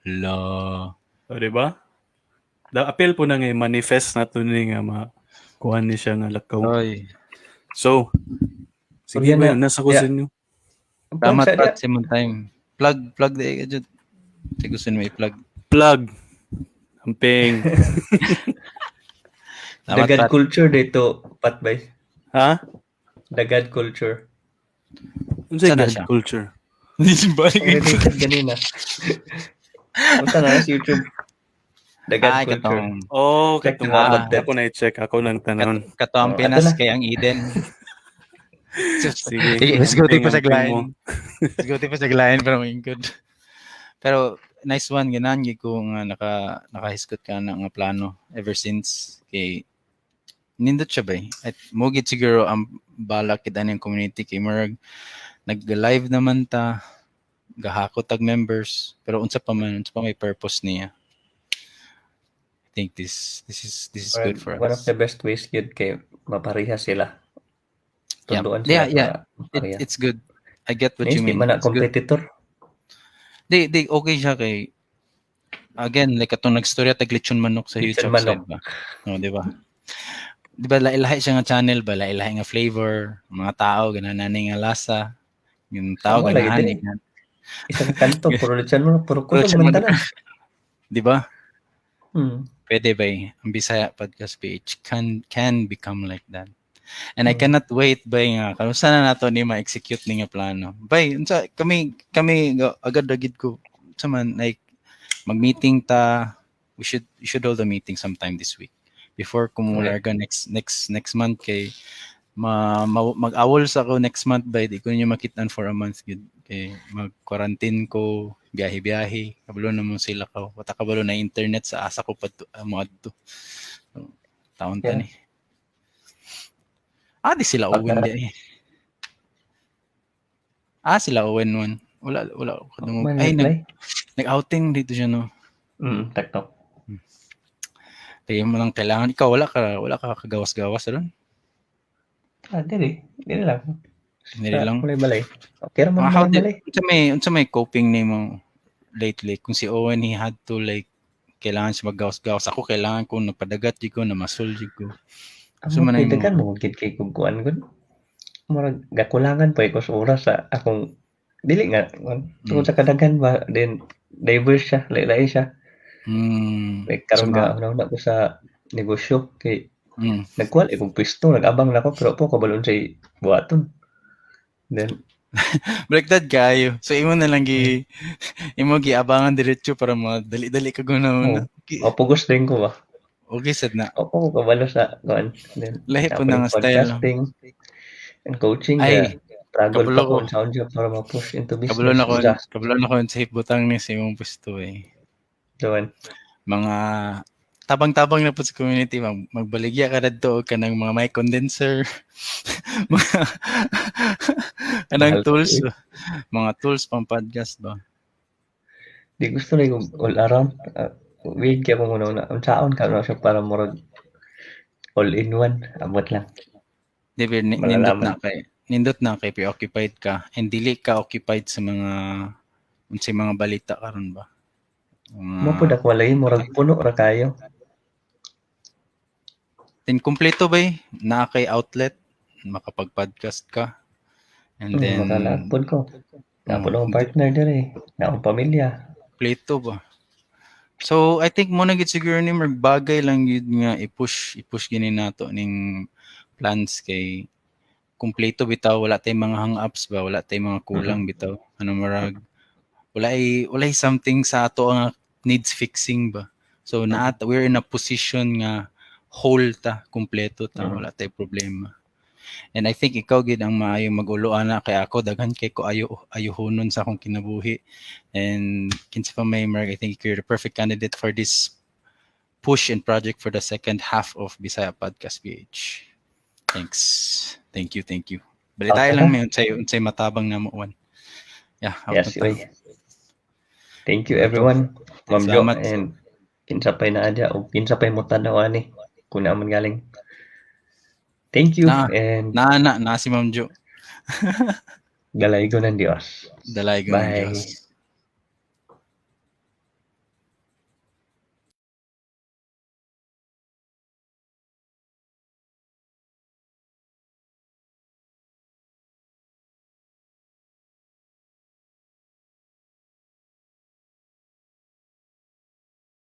La. O, diba? Da appeal po na nga manifest na to ni nga kuan ni siya nga lakaw. Oy. So, sige Yan ba, na. nasa ko sa inyo. Tama Sa- pat Simon time. Plug de gadget. Sige gusto mo i-plug. Plug. Amping. Tama dagad pat. culture dito pat bay Ha? dagad culture Unsay Sana God siya? culture? Hindi siya balik. Related ganina. Punta na sa YouTube. The God Ay, Culture. katong Oh, Check katong mo about that. ako na i-check ako nang tanawon. katong Ato Pinas na. kay ang Eden. Sige, Sige, let's go amping, tayo pa sa amping mo. line. Let's go tayo pa sa line para good. Pero nice one ganan gi ko nga nakahiskot ka na nga plano ever since kay nindot siya ba at mo gid siguro ang balak kid aning community kay murag nag-live naman ta gahakot tag members pero unsa pa may purpose niya. I think this is good for One of us. the best ways yun kay mapariha sila. Tunduan Yeah, sila yeah. sa mapariha. It's good. I get what Means you di mean. man na It's good. competitor. Di okay siya kay again like atong nagstorya tag lechon manok sa Lechon YouTube manok. side ba. No, di ba? Di ba lahi siya nga channel ba lahi nga flavor, mga tao gananani nga lasa. Yung tao Amo lagi ganahan din. Isa ka kanto puro lechon manok, puro kusog man tanan. Di ba? Hmm. Pwede ba ang Bisaya Podcast page can become like that. And I cannot wait bay nga kung sana nato ni ma-execute ni nga plano. Bay unsa kami agad-agad ko sa man like mag-meeting ta we should hold a meeting sometime this week before kumularga next month kay mag-awol sa ko next month bay di ko niyo makitaan for a month gid kay mag-quarantine ko biyahe kabalo na mo sila ka wata kabalo na internet sa asa ko padto mo adto taon ta ni di sila Owen di sila Owen one wala ay nag-outing dito siya no TikTok. kaya mo lang kailangan ikaw wala ka kagawas-gawas ron Dili lang. Dili lang. Balay. Okay ra man balay. Unsa may coping nimo lately kung si Owen he had to like kailangan siya maggawas-gawas ako kailangan ko nagpadagat jud ko na masul jud ko So man dagan mo gid kay kuguan gud. Murag gakulangan pa ko sa oras sa akong dili nga tungod sa kadagan ba then diverse siya lain siya. Like karon una ko sa negosyo kay nagkuha kong pwesto nag-abang na ako pero po kabalon sa buhaton. Then baliktad kayo. So imo na lang imo giabangan diretso para madali-dali ka guna. Pugos din ko ba. Okay sad na. Opo ko kabalo sa kuan. Then lahi po nang style. And coaching travel pa ko sa job para ma-push into business. Kabalo na ko sa hipbutang ni sa imong pwesto Doon. Mga tabang-tabang na po sa community magbaligya ka dadto ka ng mga mic condenser anang tools mga tools pang podcast ba di gusto na yung all around wait kaya mo muna unsaon ka na siya para murag all in one abot lang nindot na kay preoccupied ka and dili ka occupied sa mga balita karon ba mo po dakwalay murag puno ra kayo. Then kompleto ba na kay outlet makapag-podcast ka and then makalapod ko napod akong partner dire na akong pamilya kompleto ba so I think mo na gid siguro ni magbagay lang yun nga i-push gini nato ning plans kay kompleto bitaw wala tay mga hang-ups ba wala tay mga kulang bitaw marag wala something sa ato nga needs fixing ba so we're in a position nga whole ta kompleto ta wala tay problema and I think ikaw gid ang maayo mag-uloan na kay ako daghan kay ko ayuhonon sa akong kinabuhi and kinsa pa may I think you're the perfect candidate for this push and project for the second half of Bisaya Podcast PH. Thank you bali tayo lang may unsay matabang na mo one yes thank you everyone Ma'am Jo and kinsa pay na adya o kinsa pay mo tanaw ani kun naman galing thank you and na si Ma'am Jo dalaygo ng Dios dalaygo ng Dios